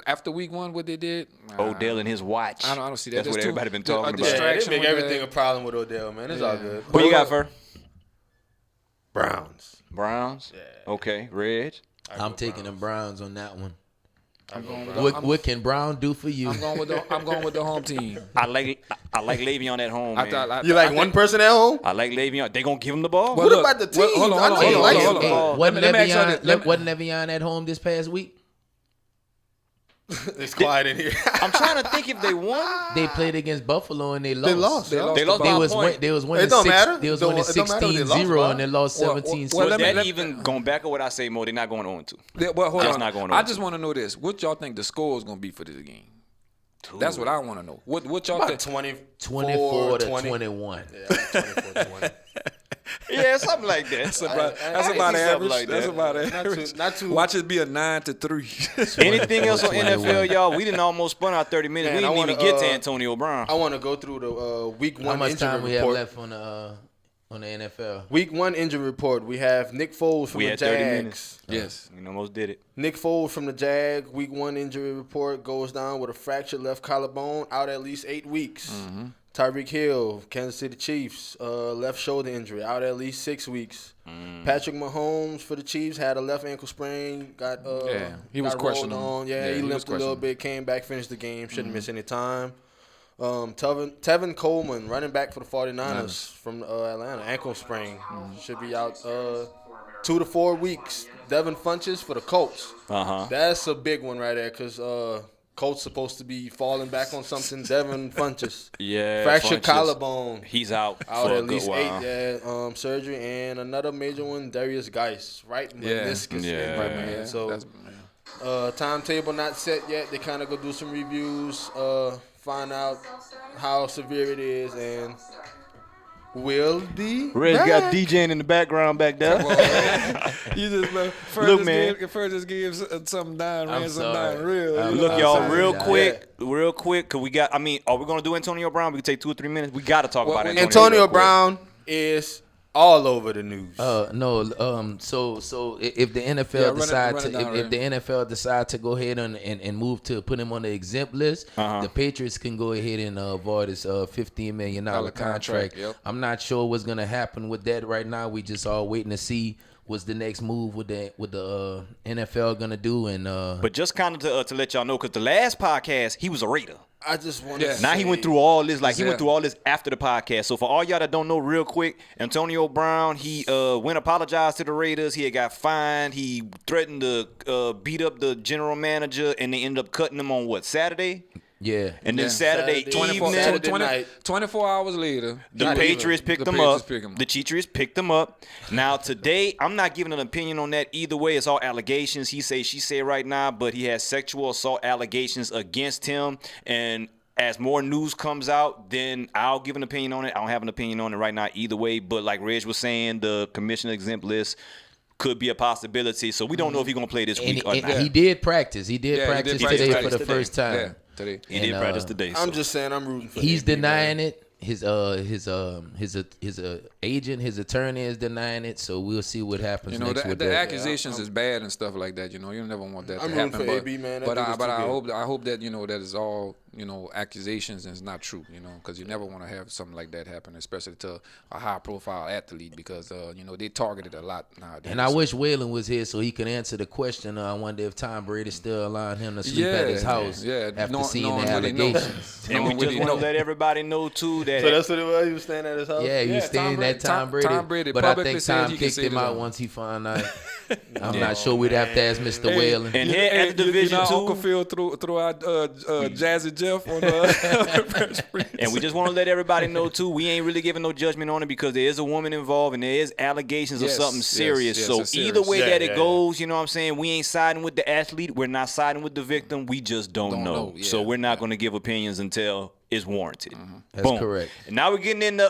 after week one what they did. Odell and his watch. I don't see that. That's what There's everybody been a talking about. Yeah, distraction they make with everything that. a problem with Odell, man. It's all good. Who you got for? Browns. Browns. Okay, Reg. I'm taking the Browns on that one. What can Brown do for you? I'm going with the home team. I like Le'Veon at home, man. You like one person at home? I like Le'Veon. They gonna give him the ball. What about the team? Hold on, I know you like him. Wasn't Let me ask you this. Wasn't Le'Veon at home this past week? It's quiet in here. I'm trying to think if they won. They played against Buffalo and they lost. They lost. They lost by a point. They was winning It don't six, matter. They was It don't- winning it don't matter if they 16-0 lost, and they lost 17-6. well, Was let me- that even going back on what I say, Mo? They're not going on to. Well, hold That's on. not going I on. just want to know this. What y'all think the score is going to be for this game? That's what I want to know. What y'all About think? 24 to 20. 21. Yeah, 24-20. Yeah, something like that. That's about I can see average. something like That's that. about average. Not too. Watch it be a 9-3. Anything else on 21. NFL, y'all? We didn't almost spun out 30 minutes. Man, we I didn't even wanna, get to Antonio Brown. I want to go through the week How one much injury time we have report. left on the NFL? Week one injury report. We have Nick Foles from We the had 30 Jags. minutes. Yes. We almost did it. Nick Foles from the Jag. Week one injury report goes down with a fractured left collarbone, out at least 8 weeks. Mm-hmm. Tyreek Hill, Kansas City Chiefs, left shoulder injury, out at least 6 weeks. Mm. Patrick Mahomes for the Chiefs had a left ankle sprain. He was got rolled questionable. on. Yeah, Yeah, he he was limped a little questionable. bit, came back, finished the game. Shouldn't miss any time. Tevin Coleman, running back for the 49ers from Atlanta, ankle sprain. Should be out 2 to 4 weeks. Devin Funches for the Colts. That's a big one right there because Colts supposed to be falling back on something. Devin Funches. Yeah. Fractured Funches. collarbone. He's out Out for a at good least while. 8 surgery. And another major one, Darius Geis. Right meniscus Yeah. injury, man. Yeah. So timetable not set yet. They kind of go do some reviews, find out how severe it is, and will be Reg back. got DJing in the background back there. You just Look, man. Just gave something down, I'm ran something down sorry. real. Look, y'all, sorry, real guys. quick, cause we got. I mean, are we gonna do Antonio Brown? We can take 2 or 3 minutes. We got to talk about Antonio. Antonio real quick. Brown is all over the news. No. So if the Yeah, NFL run decide it to down, if the NFL decide to go ahead and move to put him on the exempt list, the Patriots can go ahead and avoid his $15 million contract. contract, yep. I'm not sure what's gonna happen with that right now. We just all waiting to see what's the next move with the NFL gonna do. And But just kind of to let y'all know, cause the last podcast he was a Raider. I just want to Now he went through all this, he Yeah. went through all this after the podcast. So for all y'all that don't know, real quick, Antonio Brown, he went apologized to the Raiders. He had got fined. He threatened to beat up the general manager, and they ended up cutting him on Saturday. yeah, And then Saturday evening, Saturday night. 24 hours later, the Not Patriots even. picked The him Patriots up. pick him up. The Patriots picked him up. Now today, I'm not giving an opinion on that either way. It's all allegations. He say, she say right now, but he has sexual assault allegations against him. And as more news comes out, then I'll give an opinion on it. I don't have an opinion on it right now either way. But like Reg was saying, the commissioner exempt list could be a possibility. So we don't know if he's gonna play this and, week or and not. he did practice. He did Yeah, he practice did practice today for the today. first time. yeah, today. He did and, practice today. I'm so. just saying I'm rooting for He's AB, man. denying it. His agent, his attorney is denying it. So we'll see what happens You know, next with the that. accusations is bad and stuff like that. You know, you never want that I'm to rooting happen. for But, AB, man. That but dude I, is but too I good. hope that that is all accusations and it's not true. You know, because you never want to have something like that happen, especially to a high profile athlete, because they target it a lot nowadays. And I wish Waylon was here so he could answer the question. I wonder if Tom Brady still allowing him to sleep at his house after seeing the allegations. And we just want to let everybody know too that So that's what it was. He was staying at his house. Yeah, you staying at Tom Brady. Tom Brady but I publicly think said Tom he can kicked sit him his out own. once he found out. I'm not sure we'd have to ask Mr. Whalen. and here at the Division Uncle Two. Phil threw out Jazzy Jeff on the And we just want to let everybody know too, we ain't really giving no judgment on it because there is a woman involved and there is allegations of Yes, something yes, serious. yes, so it's either serious. way Yeah, that it yeah, goes, you know what I'm saying? We ain't siding with the athlete. We're not siding with the victim. We just don't know. know, So yeah, we're not going to give opinions until it's warranted. That's Boom. correct. And now we're getting into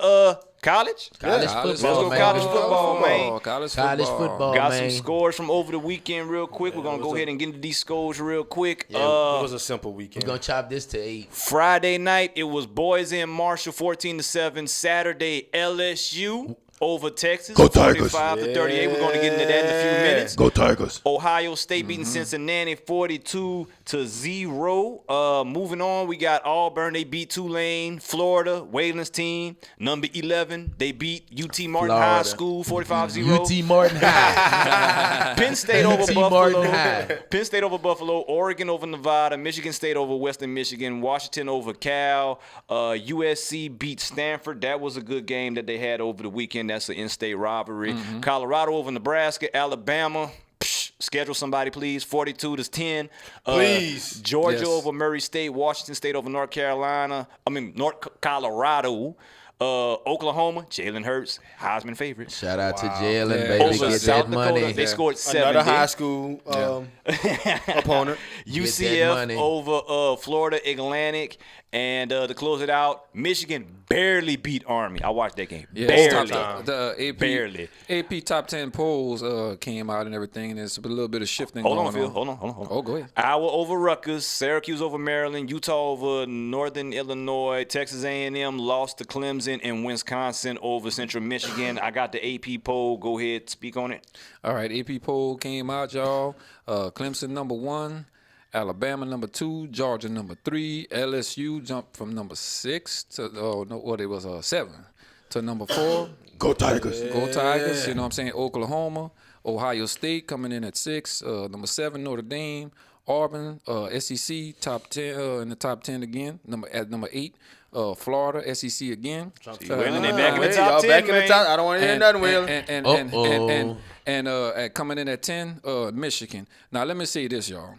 college. College College football, football, man. college football, man. College College football, Got man. some scores from over the weekend real quick. We're going to go ahead and get into these scores real quick. Yeah, it was a simple weekend. We're gonna chop this to 8. Friday night, it was Boise and Marshall 14-7. Saturday, LSU over Texas, Go Tigers. 45-38. We're going to get into that in a few minutes. Go Tigers. Ohio State beating Cincinnati 42-0. Moving on, we got Auburn. They beat Tulane. Florida, Wayland's team, number 11. They beat UT Martin High Florida. School 45-0. UT Martin High. Penn State over UT Buffalo. Martin High. Penn State over Buffalo. Oregon over Nevada. Michigan State over Western Michigan. Washington over Cal. USC beat Stanford. That was a good game that they had over the weekend. That's an in-state rivalry. Colorado over Nebraska. Alabama. Schedule somebody, please. 42-10. Please. Georgia Yes. over Murray State. Washington State over North Colorado. Oklahoma, Jalen Hurts, Heisman favorite. Shout out to Jalen, Yeah. baby. Over Get South that Dakota, money. they scored 70. Another high school opponent. UCF money. over Florida Atlantic. And to close it out, Michigan barely beat Army. I watched that game. Yeah, Barely. the AP, Barely. AP top 10 polls came out and everything, and there's a little bit of shifting Hold going on, Phil. Hold on. Oh, go ahead. Iowa over Rutgers, Syracuse over Maryland, Utah over Northern Illinois, Texas A&M lost to Clemson, and Wisconsin over Central Michigan. I got the AP poll. Go ahead, speak on it. All right, AP poll came out, y'all. Clemson number 1, Alabama number 2, Georgia number 3, LSU jumped from number 6 to 7 to number 4. Go Tigers. Go Tigers, you know what I'm saying? Oklahoma, Ohio State coming in at 6, number 7 Notre Dame, Auburn, SEC top 10 in the top 10 again, at number 8. Florida, SEC again. Wheeling, they back in the Hey, top y'all 10, back in man. the top. I don't want to hear nothing, Wheeling. And coming in at 10, Michigan. Now let me say this, y'all.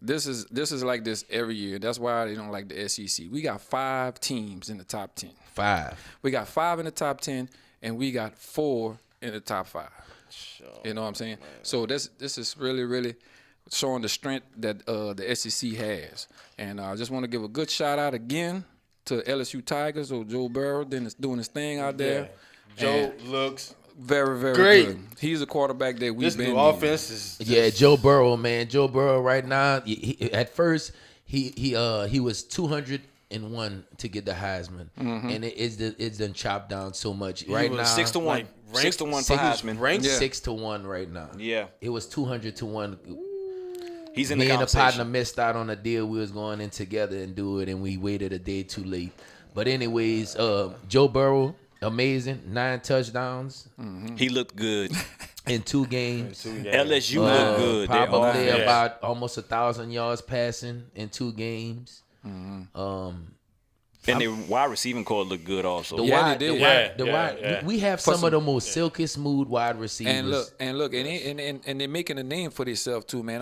This is like this every year. That's why they don't like the SEC. We got 5 teams in the top 10. 5. We got 5 in the top 10, and we got 4 in the top 5. You know what I'm saying? So this is really, really showing the strength that the SEC has. And I just want to give a good shout out again to LSU Tigers or Joe Burrow doing his thing out there. Joe looks Very, very great. good. He's a quarterback that we've this been new offense is Yeah, Joe Burrow, man. Joe Burrow right now. At first, he was 201 to get the Heisman, and it's done chopped down so much. Right was now, 6-1. like, 6-1 for Heisman. ranked Yeah. 6-1 right now. Yeah. It was 200-1. He's in Me the and a partner conversation. missed out on a deal. We was going in together and do it, and we waited a day too late. But anyways, Joe Burrow, amazing, 9 touchdowns He looked good. in 2 games. LSU looked good. They Probably offense. about almost 1,000 yards passing in 2 games. And the wide receiving core looked good also. The Yeah, wide, they the did. wide, the Yeah, wide. yeah. We have some of the most silky smooth wide receivers. And look, and they're making a name for themselves too, man.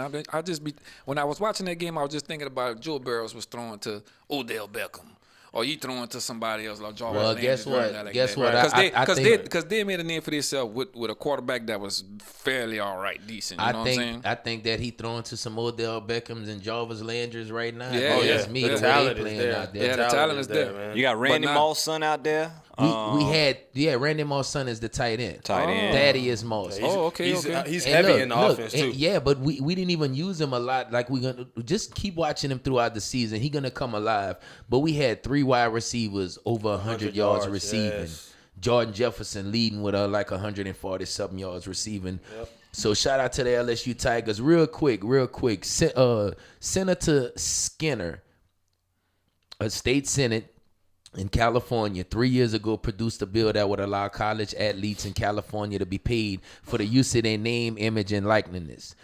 When I was watching that game, I was just thinking about Joe Burrows was throwing to Odell Beckham, or you throwing to somebody else like Jarvis Well, Landry guess doing what? that like Guess that. what? Because I think- they made a name for themselves with a quarterback that was fairly all right, decent. You know what I'm saying? I think that he throwing to some Odell Beckhams and Jarvis Landry's right now. Yeah, Oh, yeah. that's me. The The way talent they is playing there. out there. Yeah, the talent is there. man. You got Randy not- Moss' son out there. We had Randy Moss' son is the tight end. Tight end. Thaddeus Moss. Oh, okay, He's okay. he's And heavy look, in the look, offense and too. yeah, but we didn't even use him a lot. Like we gonna just keep watching him throughout the season. He gonna come alive. But we had 3 wide receivers over 100 yards receiving. yes. Jordan Jefferson leading with like 140 something yards receiving. So shout out to the LSU Tigers. Real quick. Senator Skinner, a state senate in California 3 years ago produced a bill that would allow college athletes in California to be paid for the use of their name, image, and likeness.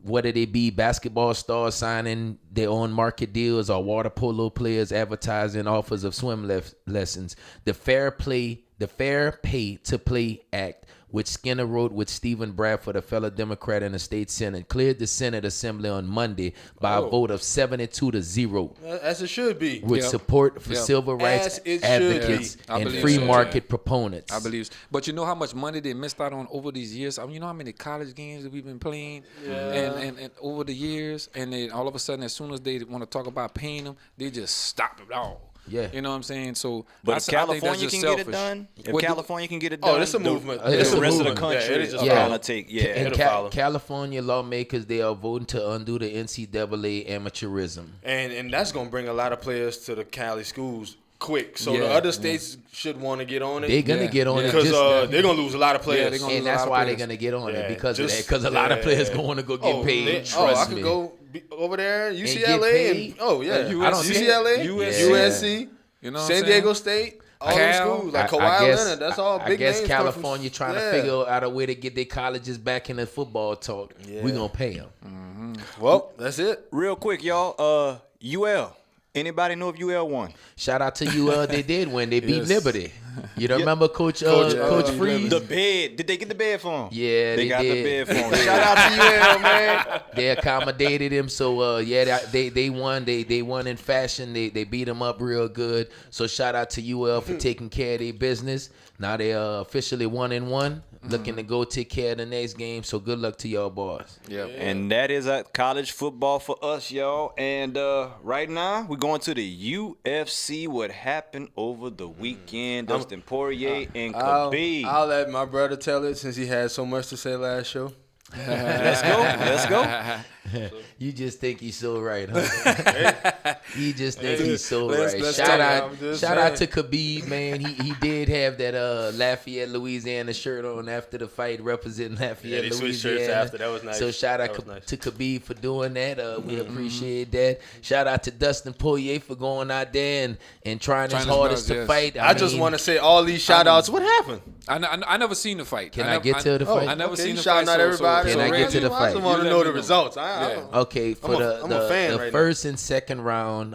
Whether they be basketball stars signing their own market deals or water polo players advertising offers of swim lessons. The Fair Pay to Play Act, which Skinner wrote with Stephen Bradford, a fellow Democrat in the state Senate, cleared the Senate Assembly on Monday by a vote of 72-0. As it should be. With Yep. support for Yep. civil rights As it should advocates be. I and believe free so, market proponents. I believe, but you know how much money they missed out on over these years. I mean, you know how many college games that we've been playing, and over the years, and then all of a sudden, as soon as they want to talk about paying them, they just stop it all. Yeah. You know what I'm saying? So, But I if think that's California just can get it selfish. done, if What do- California can get it done, Oh, it's a movement. The It's a rest of the movement. country Yeah, it is is just Yeah. gonna take. Yeah, And it'll follow. California lawmakers, they are voting to undo the NCAA amateurism. And that's gonna bring a lot of players to the Cali schools. quick. So Yeah, the other yeah. states should want to get on it. They're gonna Yeah, get on yeah. it because just, they're gonna lose a lot of players. they're gonna and lose a that's lot of why they're players. gonna get on Yeah, it because of that. just- Because a lot of yeah. players going to go get paid. Trust I me. could go over there, get UCLA, paid? and Yeah, I don't see- UCLA, USC. USC, You know what I'm San saying? Diego State, all those Cal. schools like I Kawhi guess- Leonard. That's all I big guess names. come from- California trying to Yeah. figure out a way to get their colleges back in the football talk. Yeah. We gonna pay them. Well, that's it. Real quick, y'all. UL. Anybody know if UL won? Shout out to UL. They did win. They beat Yes. Liberty. You don't remember Coach Coach Freeze? The bed. Did they get the bed for him? Yeah, they got did. the bed for him. Shout out to UL, man. They accommodated him, so they won. They won in fashion. They beat him up real good. So shout out to UL for taking care of their business. Now they are officially 1-1, looking to go take care of the next game. So good luck to y'all boys. Yeah. And that is college football for us, y'all. And right now, we're going to the UFC. What happened over the weekend? Dustin Poirier and Khabib. I'll let my brother tell it since he had so much to say last show. Let's go. Let's go. You just think he's so right, huh? You just think he's so let's- right. let's Shout talk. I'm out, just shout out to saying. Khabib, man. He did have that Lafayette, Louisiana shirt on after the fight, representing Lafayette, they switched Louisiana. shirts after. That was nice. So shout out That was nice. to Khabib for doing that. We appreciate that. Shout out to Dustin Poirier for going out there and trying his Trying his hardest best, to yes. fight. I just mean, want to say all these shout outs. What happened? I never seen the fight. Can I never- get to the fight? I never Okay, seen you the shouting fight. out everybody. Can I get to the I fight? just want You to let know me the know. results. Yeah. Okay, for I'm a fan the right now. first and second round,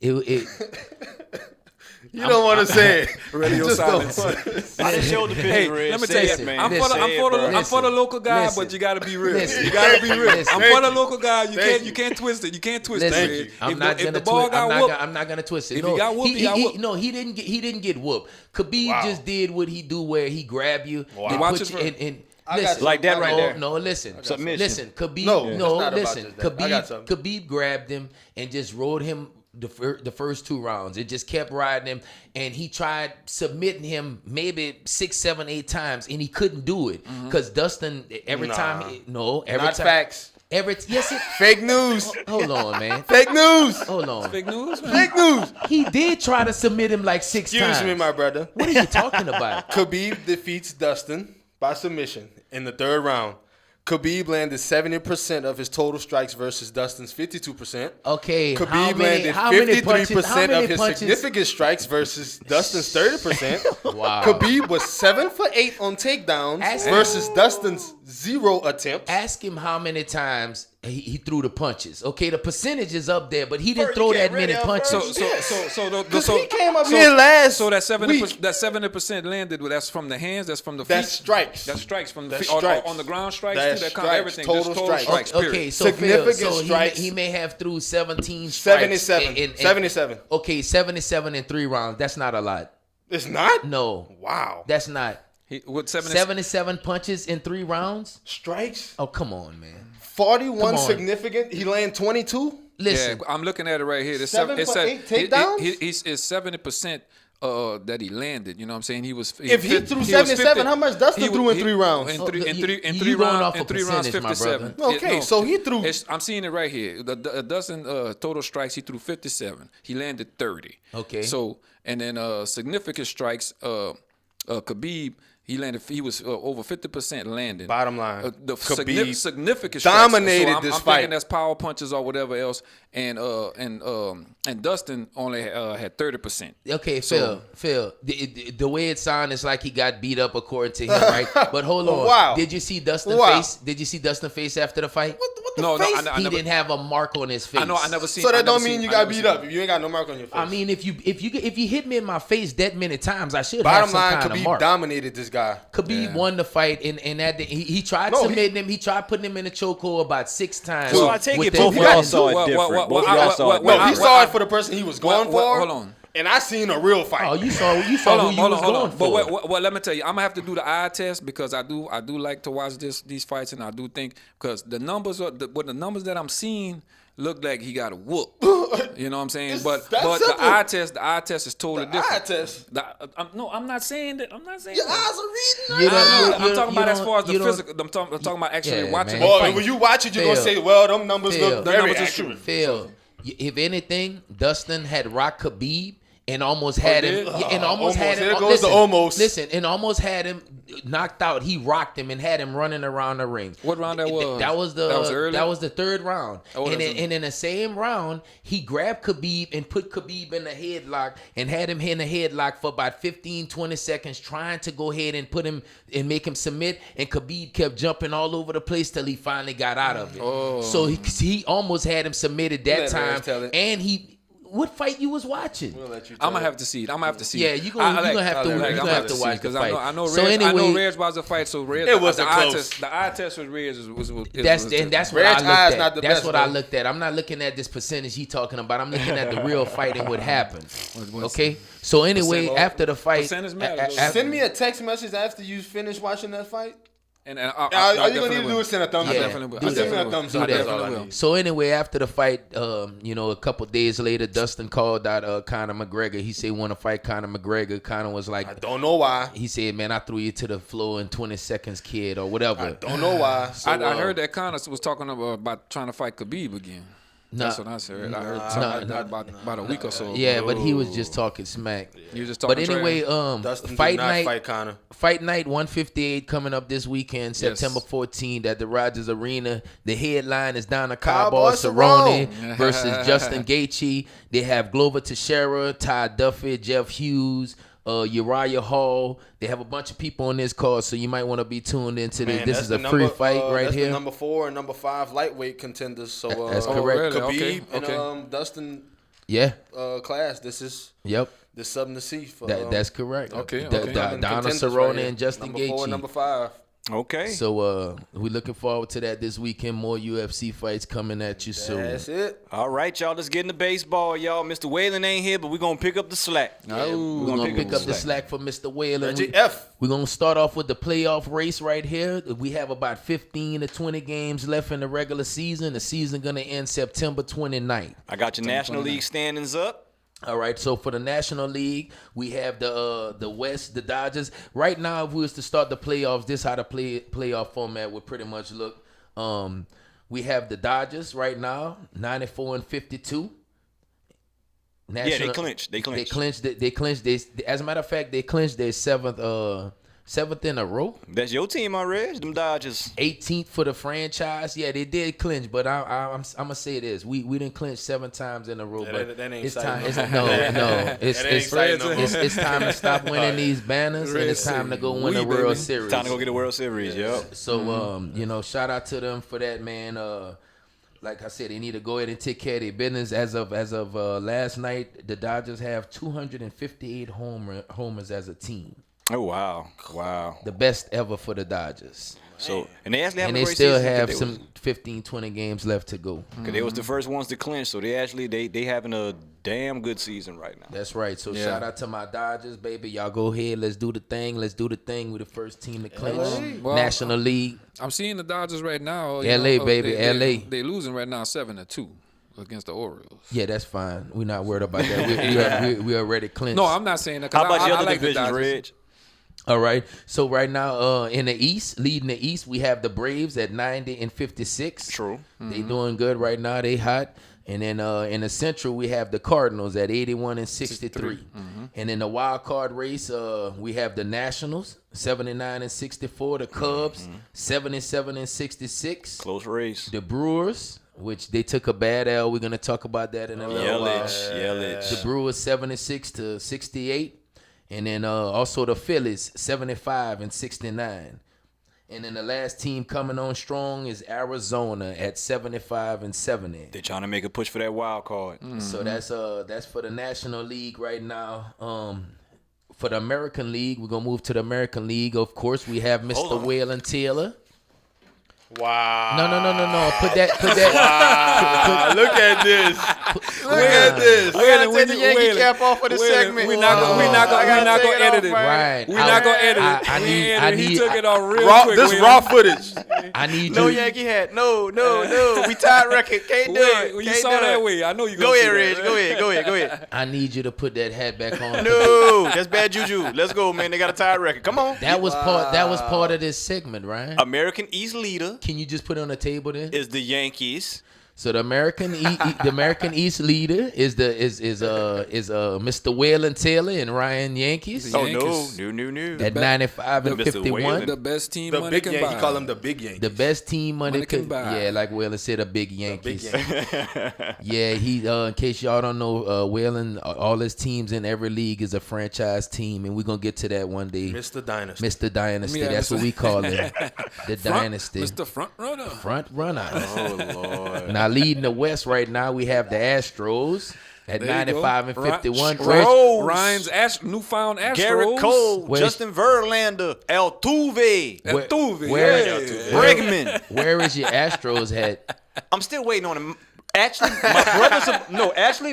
it You don't want to say it. Radio Just don't silence. want to say I didn't show the picture, Hey, Red. let me Say tell you, it, man. I'm Listen, for the local guy, listen. but you gotta be real. Listen. You gotta be real. Listen. I'm Thank for the you. local guy. You Thank can't twist it. You can't twist Listen, it. Red. I'm If not the gonna ball twist. got whooped, I'm not gonna twist it. If no, he got whooped, he got whooped. No, he didn't get whooped. Khabib Wow. just did what he do, where he grab you, Wow. and Watch put it you for- and I got listen, something. Like that right no, there. No, listen, Submission. listen. Khabib, No, no, it's not about listen. just that. I got something. Khabib grabbed him and just rode him the first 2 rounds. It just kept riding him, and he tried submitting him maybe 6, 7, 8 times, and he couldn't do it because Dustin every Nah. time every Not time facts. yes it. Fake news. Hold on, man. Fake news. Hold on. Big news, man. Fake news. He did try to submit him like 6 times. Excuse me, my brother. What are you talking about? Khabib defeats Dustin by submission in the 3rd round. Khabib landed 70% of his total strikes versus Dustin's 52%. Okay, Khabib landed 53% of his punches? significant strikes versus Dustin's 30%. Wow. Khabib was 7 for 8 on takedowns Ask- versus Dustin's 0 attempts. Ask him how many times he threw the punches. Okay, the percentage is up there, but he didn't Bert, throw you that can't many ready up punches. So, Because he came up here last So that 70%, week. that 70% landed. That's from the hands. That's from the feet. That's strikes. That's strikes from the That's feet. strikes. On the ground strikes. That's too. That count strikes. everything. Total Just total strikes. strikes. Period. Okay, so Significant Phil, so strikes. he may have threw 17 strikes. 77. in- 77. Okay, 77 in 3 rounds. That's not a lot. It's not? No, Wow. that's not. With 77 punches in 3 rounds? Strikes? Oh, come on, man. 41 Come on. significant. He landed 22? Listen, Yeah, I'm looking at it right here. It's 7 for 8 takedowns? He's 70% that he landed. You know what I'm saying? He was. If he threw 77, how much Dustin threw in 3 rounds? In Oh, three, in you- three, in you three going rounds. off In a 3 rounds, percentage, my 57. brother. Okay, so he threw- I'm seeing it right here. The Dustin total strikes, he threw 57. He landed 30. Okay. So and then significant strikes. Khabib. He was over 50% landing. Bottom line, the Khabib significant dominated strikes. So this I'm fight. thinking that's power punches or whatever else, and Dustin only had 30%. okay, Phil, the way it sounds is like he got beat up according to him, right? But hold on. Wow. Did you see Dustin Wow. face? Did you see Dustin face after the fight? What the No, face? I He never- didn't have a mark on his face. I know. I never seen. So I that never don't mean seen- you I got never beat seen up. it. If you ain't got no mark on your face. I mean, if you hit me in my face that many times, I should have bottom some line, kind of Khabib mark. dominated this guy. Khabib won the fight, and that he tried No, submitting him. He tried putting him in a chokehold about 6 times. So I take with it that both one- y'all saw it Well, different. well, Both well, y'all well, saw it well, No, he different. saw it for the person he was going for. Hold on. And I seen a real fight. Oh, you saw who you was going But for. well, let me tell you, I'm gonna have to do the eye test because I do like to watch these fights, and I do think because the numbers that I'm seeing look like he got a whoop. You know what I'm saying? It's But that the simple. eye test is totally The different. eye test. I'm not saying that. I'm not saying Your that. eyes are reading. You don't- I'm talking about as far as the you don't- physical. I'm talking about actually Yeah, watching man. the Well, fight. when you watch it, you're gonna Phil. say, "Well, them numbers Phil. look The very numbers are accurate." true. Phil, if anything, Dustin had rocked Khabib and almost had him. did? Yeah, and almost had him. There goes the almost. Listen, and almost had him knocked out. He rocked him and had him running around the ring. What round that was? That was early? that was the third round. Oh, and that's in the same round, he grabbed Khabib and put Khabib in a headlock and had him in a headlock for about 15, 20 seconds, trying to go ahead and put him and make him submit. And Khabib kept jumping all over the place till he finally got out of it. Oh. So he almost had him submitted that Let Reg tell time. it. And what fight you was watching? We'll let you I'm tell gonna have to see it. I'm gonna have to see Yeah, it. you gonna have to I'm you gonna have to watch the because fight. I know So Reg, I know anyway, Reg was a fight. So Reg, It wasn't the eye close. test. The eye test with Reg was that's what Red's I eye's looked not at. the That's best, what I though. looked at. I'm not looking at this percentage he talking about. I'm looking at the real fight and what happened. Okay. So anyway, Percent- after the fight, percentage matters. Send me a text message after you finish watching that fight. And All you gonna need to do is send a thumbs Yeah, up. definitely will. do Send me that. a thumbs Do up. that. That's all I Definitely need. So anyway, after the fight, a couple days later, Dustin called out Conor McGregor. He said he want to fight Conor McGregor. Conor was like, I don't know why. he said, "Man, I threw you to the floor in 20 seconds, kid, or whatever." I don't know why. So, I heard that Conor was talking about trying to fight Khabib again. That's what I heard. I heard something about a week or so. Yeah, but he was just talking smack. You just But talking anyway, trash. Dustin fight did not night. fight Conor. Fight night 158 coming up this weekend, September 14th at the Rogers Arena. The headline is Donna Cowboy Cowboy Cerrone Cerrone. versus Justin Gaethje. They have Glover Teixeira, Ty Duffy, Jeff Hughes, Uriah Hall. They have a bunch of people on this card, so you might want to be tuned into this. Man, This that's is a the free number- fight right that's here. The number 4 and number 5 lightweight contenders. So That's correct. really? Khabib Okay. and Dustin Yeah. class. This is Yep. something to see for That's correct. Okay, Da- okay. Da- coming Donna contenders Cerrone right here. and Justin number 4 Gaethje. and number 5. Okay. So we're looking forward to that this weekend. More UFC fights coming at you soon. That's it. All right, y'all. Let's get into baseball, y'all. Mr. Whalen ain't here, but we're going to pick up the slack. We're gonna pick up the slack for Mr. Whalen. Reggie F. We're gonna start off with the playoff race right here. We have about 15 to 20 games left in the regular season. The season gonna end September 29th. I got your National League standings up. All right, so for the National League, we have the West, the Dodgers. Right now, if we was to start the playoffs, this how the playoff format would pretty much look. We have the Dodgers right now, 94 and 52. Yeah, they clinched. They clinched. They clinched. As a matter of fact, they clinched their seventh in a row. That's your team, already. Them Dodgers. 18th for the franchise. Yeah, they did clinch, but I'm gonna say this: we didn't clinch 7 times in a row. But that ain't it's exciting time. no It's, more. no, That ain't exciting no more. it's time to stop winning these banners, and it's time to go win the World Series. Time to go get a World Series, yep. So shout out to them for that, man. Like I said, they need to go ahead and take care of their business. As of last night, the Dodgers have 258 homers as a team. Oh, wow. The best ever for the Dodgers. So, and they actually have And a they great still season, have 'cause some 15, 20 games left to go. Because they was the first ones to clinch, so they actually they having a damn good season right now. That's right. So Yeah. shout out to my Dodgers, baby. Y'all go ahead. Let's do the thing. We're the first team to clinch Well, National League. I'm seeing the Dodgers right now. LA, baby, LA. They losing right now 7-2 against the Orioles. Yeah, that's fine. We're not worried about that. We already clinched. No, I'm not saying that. How 'cause about your I other like the divisions, Dodgers. Reg? All right. So right now, in the East, leading the East, we have the Braves at 90 and 56. True. They doing good right now. They hot. And then in the Central, we have the Cardinals at 81 and 63. And in the wild card race, we have the Nationals 79 and 64. The Cubs 77 and 66. Close race. The Brewers, which they took a bad L. We're gonna talk about that in a little while. Yelich. The Brewers 76 to 68. And then also the Phillies 75 and 69. And then the last team coming on strong is Arizona at 75 and 70. They trying to make a push for that wild card. So that's for the National League right now. For the American League, we're gonna move to the American League. Of course, we have Mr. Waylon Taylor. Wow. No. Put that. Look at this. Look at this. I gotta take the Yankee cap off for the segment. We're not gonna edit it. Right. We're not gonna edit it. I He need- took it off real quick. This Waylon. raw footage. I need No you. Yankee hat. No. We tied record. Can't do Wait, it. when you Can't saw do that it. way, I know you Go gonna ahead, see Reg. that. Go ahead. I need you to put that hat back on. No, that's bad juju. Let's go, man. They got a tied record. Come on. That was part of this segment, right? American East leader Can you just put it on the table then? is the Yankees. So the American East leader is Mr. Waylon Taylor and Ryan Yankees Oh Yankees. no. at 95 and Mr. 51. Whalen. The best team The money big can Yankee. buy. You call them the big Yankees. The best team money can could, buy. yeah, like Waylon said, a big Yankees. Yankees. Yeah, he. In case y'all don't know, Waylon, all his teams in every league is a franchise team, and we're gonna get to that one day. Mr. Dynasty. Mr. Dynasty, Yeah, that's what we call him. The Dynasty. Mr. Front Runner. Front runner. Oh Lord. Now leading the West right now, we have the Astros at There you go. 95 and 51. Astros. Ryan's newfound Astros. Garrett Cole, Where's- Justin Verlander, Altuve, Altuve. Where- yeah. Bregman. Where is your Astros at? I'm still waiting on him. Actually,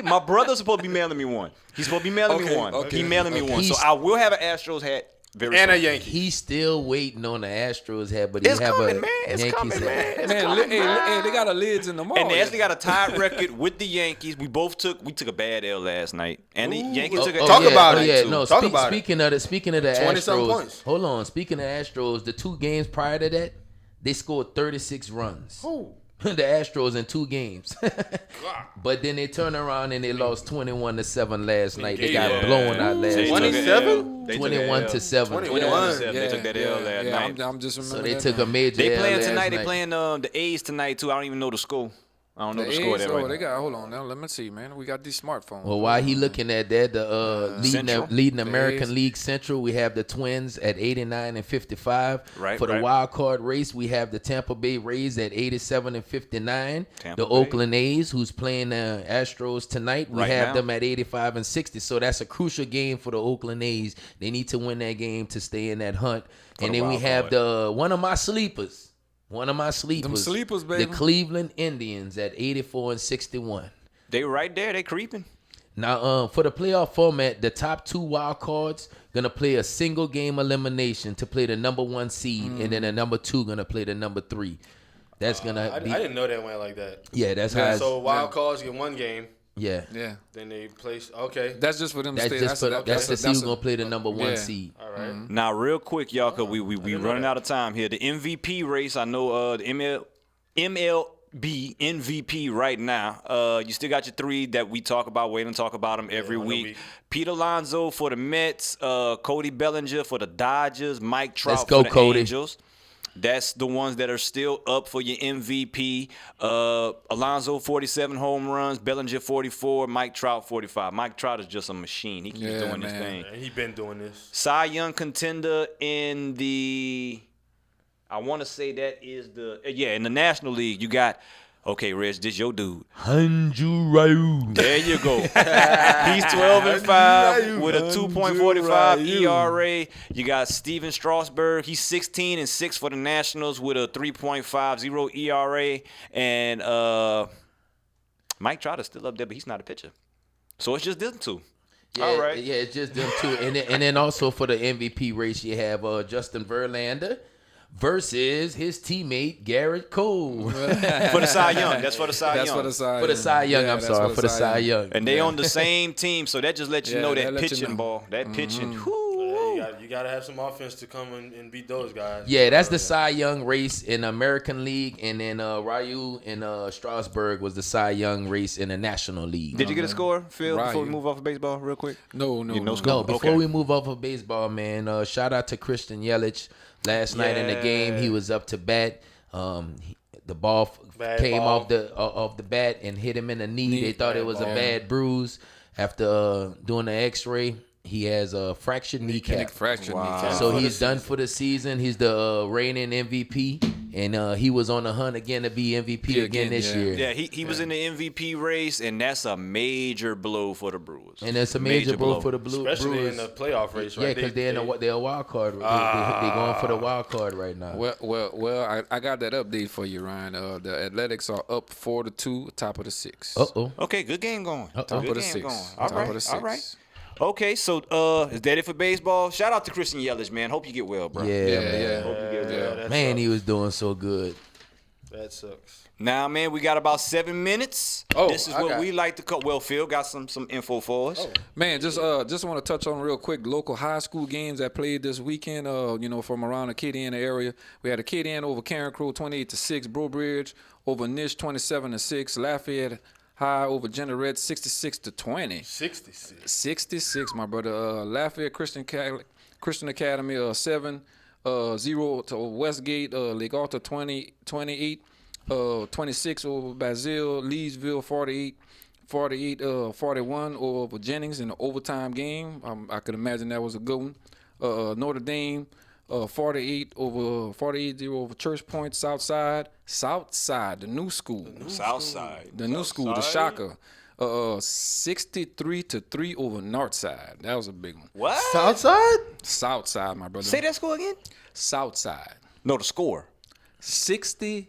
my brother's supposed to be mailing me one. He's supposed to be mailing me Okay, one. okay, He mailing me okay. one. So He's- I will have an Astros hat very And a soon. Yankee. He's still waiting on the Astros hat, but he It's have coming, a man. It's Yankees coming, hat. man. It's Man, coming, hey, they got a lids in the mall. And they actually got a tied record with the Yankees. We took a bad L last night, and the Yankees took a Talk yeah, about oh, it, yeah, too. no. Talk about it. Speaking of the 20-some Astros, points. hold on. Speaking of Astros, the 2 games prior to that, they scored 36 runs. The Astros in 2 games, but then they turned around and they lost 21-7 last night. They got blown out last They night. took a 27? L. They took a L. 21-7. 21. They took that L last night. I'm just So remembering they that took now. a major. They L playing last tonight. They night. playing the A's tonight too. I don't even know the score. I don't know the, The score of A's, that right they now. got. Hold on now. Let me see, man. We got these smartphones. Well, while he looking at that, the Central? leading American A's. League Central, we have the Twins at 89 and 55. Right, For the right. wild card race, we have the Tampa Bay Rays at 87 and 59. Tampa The Bay. Oakland A's, who's playing the Astros tonight, we Right have now. them at 85 and 60. So that's a crucial game for the Oakland A's. They need to win that game to stay in that hunt. And the then we wild have card. the one of my sleepers, sleepers, baby. the Cleveland Indians at 84 and 61. They right there. They creeping. Now, for the playoff format, the top 2 wild cards gonna play a single game elimination to play the number 1 seed, and then the number 2 gonna play the number 3. That's gonna I be didn't know that went like that. yeah. That's how. It's, So wild cards get 1 game, yeah. then they place. Okay. That's just for them to That's stay. just for that's to see who's a- gonna play the number 1 yeah. seed. All right. Now, real quick, y'all, cause we know running that. out of time here. The MVP race. I know the MLB MVP right now. You still got your 3 that we talk about. Wait and talk about them every on the week. week. Pete Alonso for the Mets. Cody Bellinger for the Dodgers. Mike Trout Let's go, for the Cody. Angels. That's the ones that are still up for your MVP. Alonso, 47 home runs. Bellinger, 44. Mike Trout, 45. Mike Trout is just a machine. He keeps Yeah, doing this man. thing. And he been doing this. Cy Young contender in the, I want to say that is the, in the National League, you got, okay, Reg, this your dude. Hanju Ryu. There you go. He's 12-5 with a 2.45 ERA. You got Steven Strasburg. He's 16-6 for the Nationals with a 3.50 ERA. And Mike Trout is still up there, but he's not a pitcher. So it's just them 2. Yeah, All right. Yeah, it's just them 2. And then also for the MVP race, you have Justin Verlander versus his teammate Garrett Cole. For the Cy Young. That's for the Cy That's Young. for the Cy. For the Cy Young, Yeah, I'm that's sorry, for the Cy Young. And they on the same team, so that just lets you Yeah, know that that let you pitching know. ball. That pitching. Yeah, whoo. you got to have some offense to come and beat those guys. Yeah, that's the Cy Young race in the American League, and then Ryu and Strasburg was the Cy Young race in the National League. Did you get a score, Phil, before we Ryu. move off of baseball real quick? No, You know, No, before Okay. we move off of baseball, man, shout out to Christian Yelich. Last night in the game, he was up to bat. The ball Bad came ball. off the bat and hit him in the knee. They thought it was a ball. bad bruise. After doing the X-ray, he has a fractured kneecap. Fractured Wow. kneecap. So For the he's done for the season. He's the reigning MVP, and he was on the hunt again to be MVP Yeah, again this yeah. year. Yeah, he was in the MVP race, and that's a major blow for the Brewers. And it's a major blow for the Especially Brewers. in the playoff race, Yeah, right? because they're a wild card. They're going for the wild card right now. Well, I got that update for you, Ryan. The Athletics are up 4-2, top of the 6. Uh-oh. Okay, good game going. Top Top Good of the game 6. going. Top All right, of the 6. all right. Okay, so is that it for baseball? Shout out to Christian Yelich, man. Hope you get well, bro. Yeah, man. Yeah. Hope you get well. that Man, sucks. he was doing so good. That sucks. Now, man, we got about 7 minutes. Oh, This is I what got- we like to call. Well, Phil got some info for us. Man, just want to touch on real quick local high school games that played this weekend. From around the Acadiana area, we had Acadiana over Karen Crow 28-6, Brobridge over Nish 27-6. Lafayette High over Jeanerette 66-20. 66. 66, my brother. Lafayette Christian Academy 7-0 to Westgate. Lake Arthur 28. 26 over Basile. Leesville 41 over Jennings in the overtime game. I could imagine that was a good one. Notre Dame 48-0 over Church Point. Southside, the new school. Southside. The new school, the Shocker. 63-3 over Northside. That was a big one. What? Southside? My brother. Say that score again? Southside. No, the score. 63-3.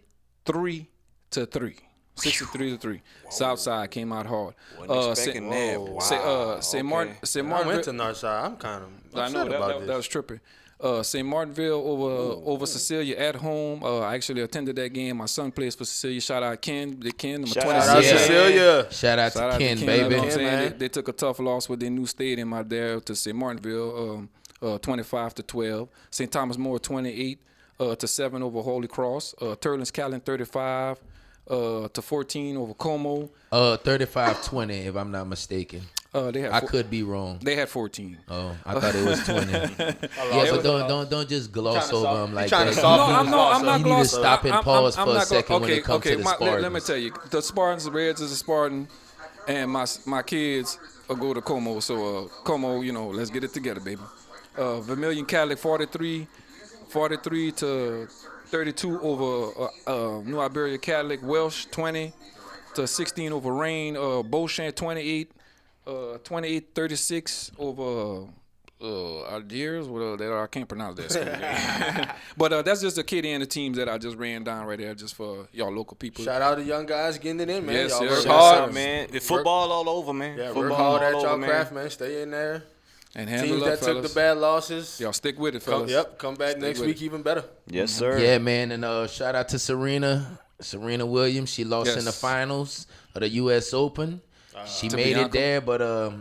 63-3. Southside came out hard. Wasn't expecting that. Wow. St. Okay. Martin. I went to Northside. I'm kind of I know about that was trippy. St. Martinville over Cecilia at home. I actually attended that game. My son plays for Cecilia. Shout out Ken, number Shout 26. out Cecilia. Shout out to Ken, baby. You know what I'm saying? man. They took a tough loss with their new stadium out there to St. Martinville, 25-12. St. Thomas More 28-7 over Holy Cross. Turlins Callan 35-14 over Como. 35-20, if I'm not mistaken. They had I could be wrong. They had 14. Oh, I thought it was 20. Yeah, but don't just gloss over them like trying that. to soften I'm not You need to glossing. stop and pause for a not second when it comes to the Spartans. Let me tell you, the Spartans, the Reds is a Spartan, and my kids go to Como. So Como, let's get it together, baby. Vermilion Catholic 43-32 over New Iberia Catholic. Welsh 20-16 over Rain. Beauchamp 28-36 over Algiers. I can't pronounce that school name. But that's just the kid and the teams that I just ran down right there, just for y'all local people. Shout out to young guys getting it in, man. Yes, y'all yes, work yes, hard, sir. Man, football all over, man. Yeah, football work hard at all y'all over, man. craft, man. Stay in there. And Teams handle that up, took fellas. the bad losses, Y'all stick with it, fellas. come back next with week even better. Yes, sir. Yeah, man, and shout out to Serena Williams. She lost in the Yes. finals of the U.S. Open. She made Bianca. it there, but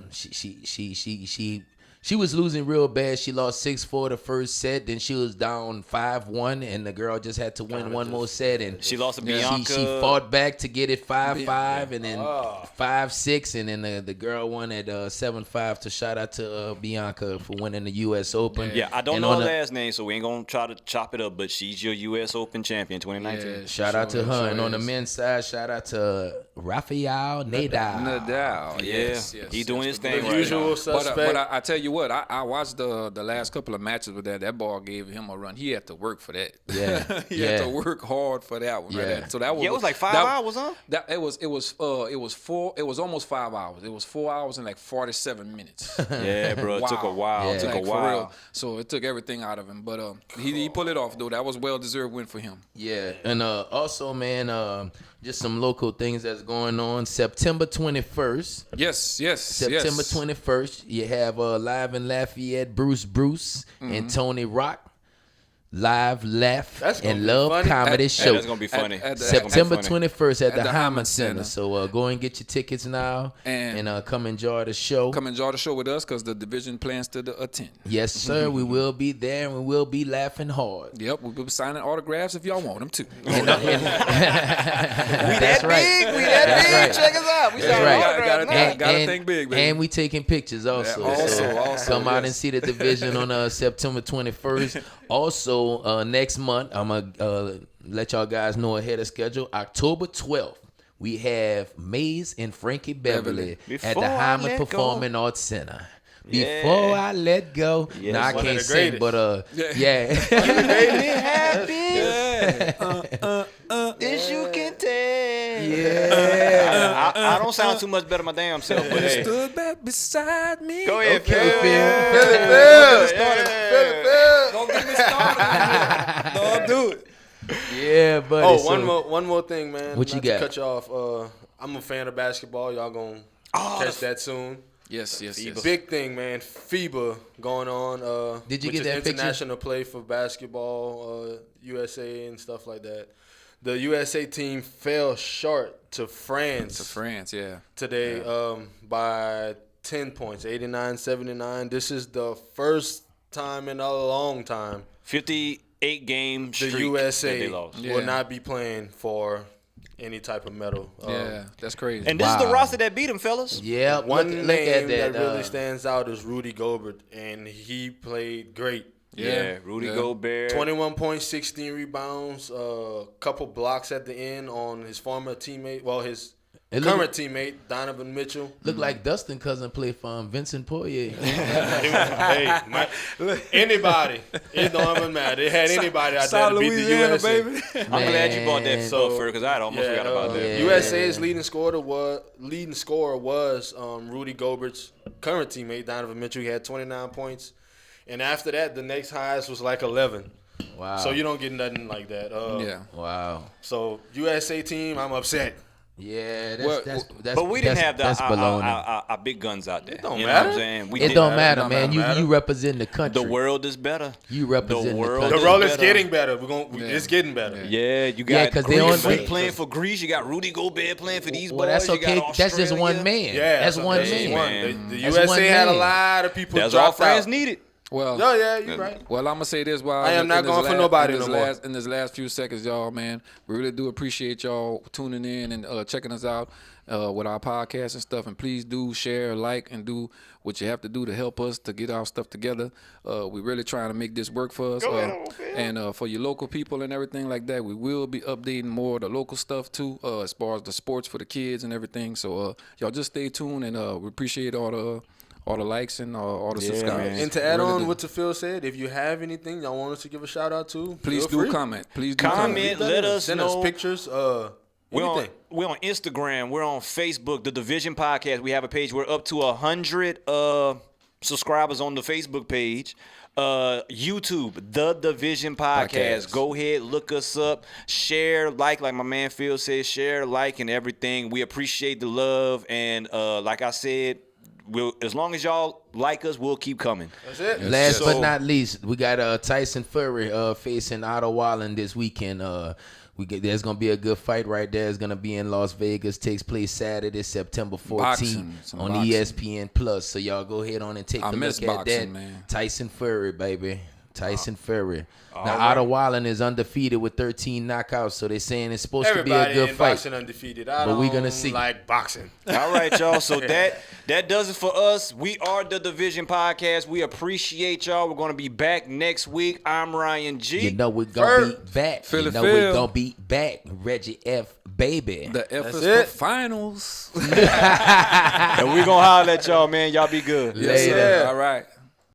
she was losing real bad. She lost 6-4 the first set. Then she was down 5-1, and the girl just had to win one more set. And She lost to she Bianca. fought back to get it 5-5, and then 5-6, and then the girl won at 7-5. To shout out to Bianca for winning the U.S. Open. Yeah, I don't And know on her the- last name, so we ain't gonna try to chop it up. But she's your U.S. Open champion 2019. Yeah, Shout out to sure her. And on the is. men's side, shout out to Rafael Nadal. Nadal. Yes, Yeah, yes. he doing his The thing right usual now. suspect. But I tell you what, I watched the last couple of matches with that. That ball gave him a run. He had to work for that. Yeah, he had yeah. to work hard for that one. Right Yeah. there. So that was Yeah, it was like 5 that- hours, huh? That it was almost 5 hours. It was 4 hours and like 47 minutes. Yeah, bro, it took a while. Yeah. It took Like, a for while. real. So it took everything out of him. But he pulled it off though. That was well deserved win for him. Yeah, and also, man, just some local things that's going on. September 21st. Yes. September 21st, you have live in Lafayette, Bruce and Tony Rock. Live, laugh, That's gonna and be love funny. comedy Yeah, show. that's gonna be funny. at the- September That's gonna be 21st at the the Hyman Hyman Center. Center. So go and get your tickets now And- and come enjoy the show. Come enjoy the show with us because the division plans to attend. Yes, sir. We will be there and we will be laughing hard. Yep, we'll be signing autographs if y'all want them to. That's that right. big. We that That's big. right. Check us out. We That's signing right. autographs now. Gotta think big, baby. And we taking pictures also. Yeah, also, So also, come out yes. and see the division on September 21st. Also, next month, I'm going to let y'all guys know ahead of schedule. October 12th, we have Maze and Frankie Beverly at Before the I Hyman let go. Performing Arts Center. Yeah. Before I let go. Yes. Now, I One of can't the sing, greatest. but yeah. This you can take. Yeah. I don't sound too much better my damn self, but hey. Stood back beside me. Go ahead, Okay, Phil. Don't get me started. Don't do it. Yeah, but Oh, one more thing, man. What you Not got? To cut you off. I'm a fan of basketball. Y'all gonna catch that soon. Yes. Big thing, man. FIBA going on. Did you which get is that picture? international play for basketball, USA and stuff like that. The USA team fell short to France France, yeah. today by 10 points, 89-79. This is the first time in a long time 58 game the streak that USA they lost. will Yeah. not be playing for any type of medal. Yeah, that's crazy. And this is the Wow. roster that beat him, fellas. Yeah, One look name at that, that. really stands out is Rudy Gobert, and he played great. Yeah, Rudy Gobert. 21 points, 16 rebounds, couple blocks at the end on his former teammate, well, his It look- current teammate, Donovan Mitchell. Look like Dustin Cousin played for Vincent Poirier. Hey, anybody. It don't even matter. They had anybody out there to beat the USA. I'm glad you brought that Man. up, because I had almost forgot about that. yeah. USA's leading scorer was Rudy Gobert's current teammate, Donovan Mitchell. He had 29 points. And after that, the next highest was like 11. Wow. So you don't get nothing like that. Yeah. Wow. So USA team, I'm upset. Yeah, Well, that's But we didn't have that's our baloney. big guns out there. It don't you know matter. what I'm saying? We It didn't. don't matter, It man. don't matter. You represent the country. The world is better. You represent the world country. The is roll is better. getting better. It's getting better. Yeah, you Yeah, got 'cause they Greece on- playing for Greece. You got Rudy Gobert playing for these Well, boys. that's You okay. got That's just one Australia. man. Yeah, that's so one that's man. man. The That's USA one had a man. lot of people That's all dropped France out. needed. Well, Oh, yeah, you're right. Well, I'm gonna say this while I am not going for nobody no more. In this last few seconds, y'all, man, we really do appreciate y'all tuning in and checking us out with our podcast and stuff. And please do share, like, and do what you have to do to help us to get our stuff together. We're really trying to make this work for us. And for your local people and everything like that, we will be updating more of the local stuff too, as far as the sports for the kids and everything. So y'all just stay tuned, and we appreciate all the likes and all the subscribers. man. And to add Really on do. what Phil said, if you have anything y'all want us to give a shout out to, Please feel do free. comment. Please do Comment. Let us Send know. us pictures. We're Anything. on Instagram. We're on Facebook. The Division Podcast. We have a page. We're up to 100 subscribers on the Facebook page. YouTube, The Division Podcast. Podcast. Go ahead, look us up, share, like my man Phil said, share, like, and everything. We appreciate the love, and like I said, as long as y'all like us, we'll keep coming. That's it. Last So- but not least, we got Tyson Fury facing Otto Wallen this weekend. There's gonna be a good fight right there. It's gonna be in Las Vegas. Takes place Saturday, September 14th Boxing, some on boxing. ESPN Plus. So y'all go ahead on and take I a miss look at boxing, that. man. Tyson Fury, baby. Tyson Fury. Now Otto Wallen is undefeated with 13 knockouts, so they're saying it's supposed Everybody to be a good in fight. boxing undefeated. I But we don't gonna see. like boxing. All right, y'all. So that does it for us. We are the Division Podcast. We appreciate y'all. We're going to be back next week. I'm Ryan G. You know we're gonna be back. Philly You know Phil. we're gonna be back. Reggie F. Baby. The F That's is it. for finals. And we're going to holler at y'all, man. Y'all be good. Later. All right.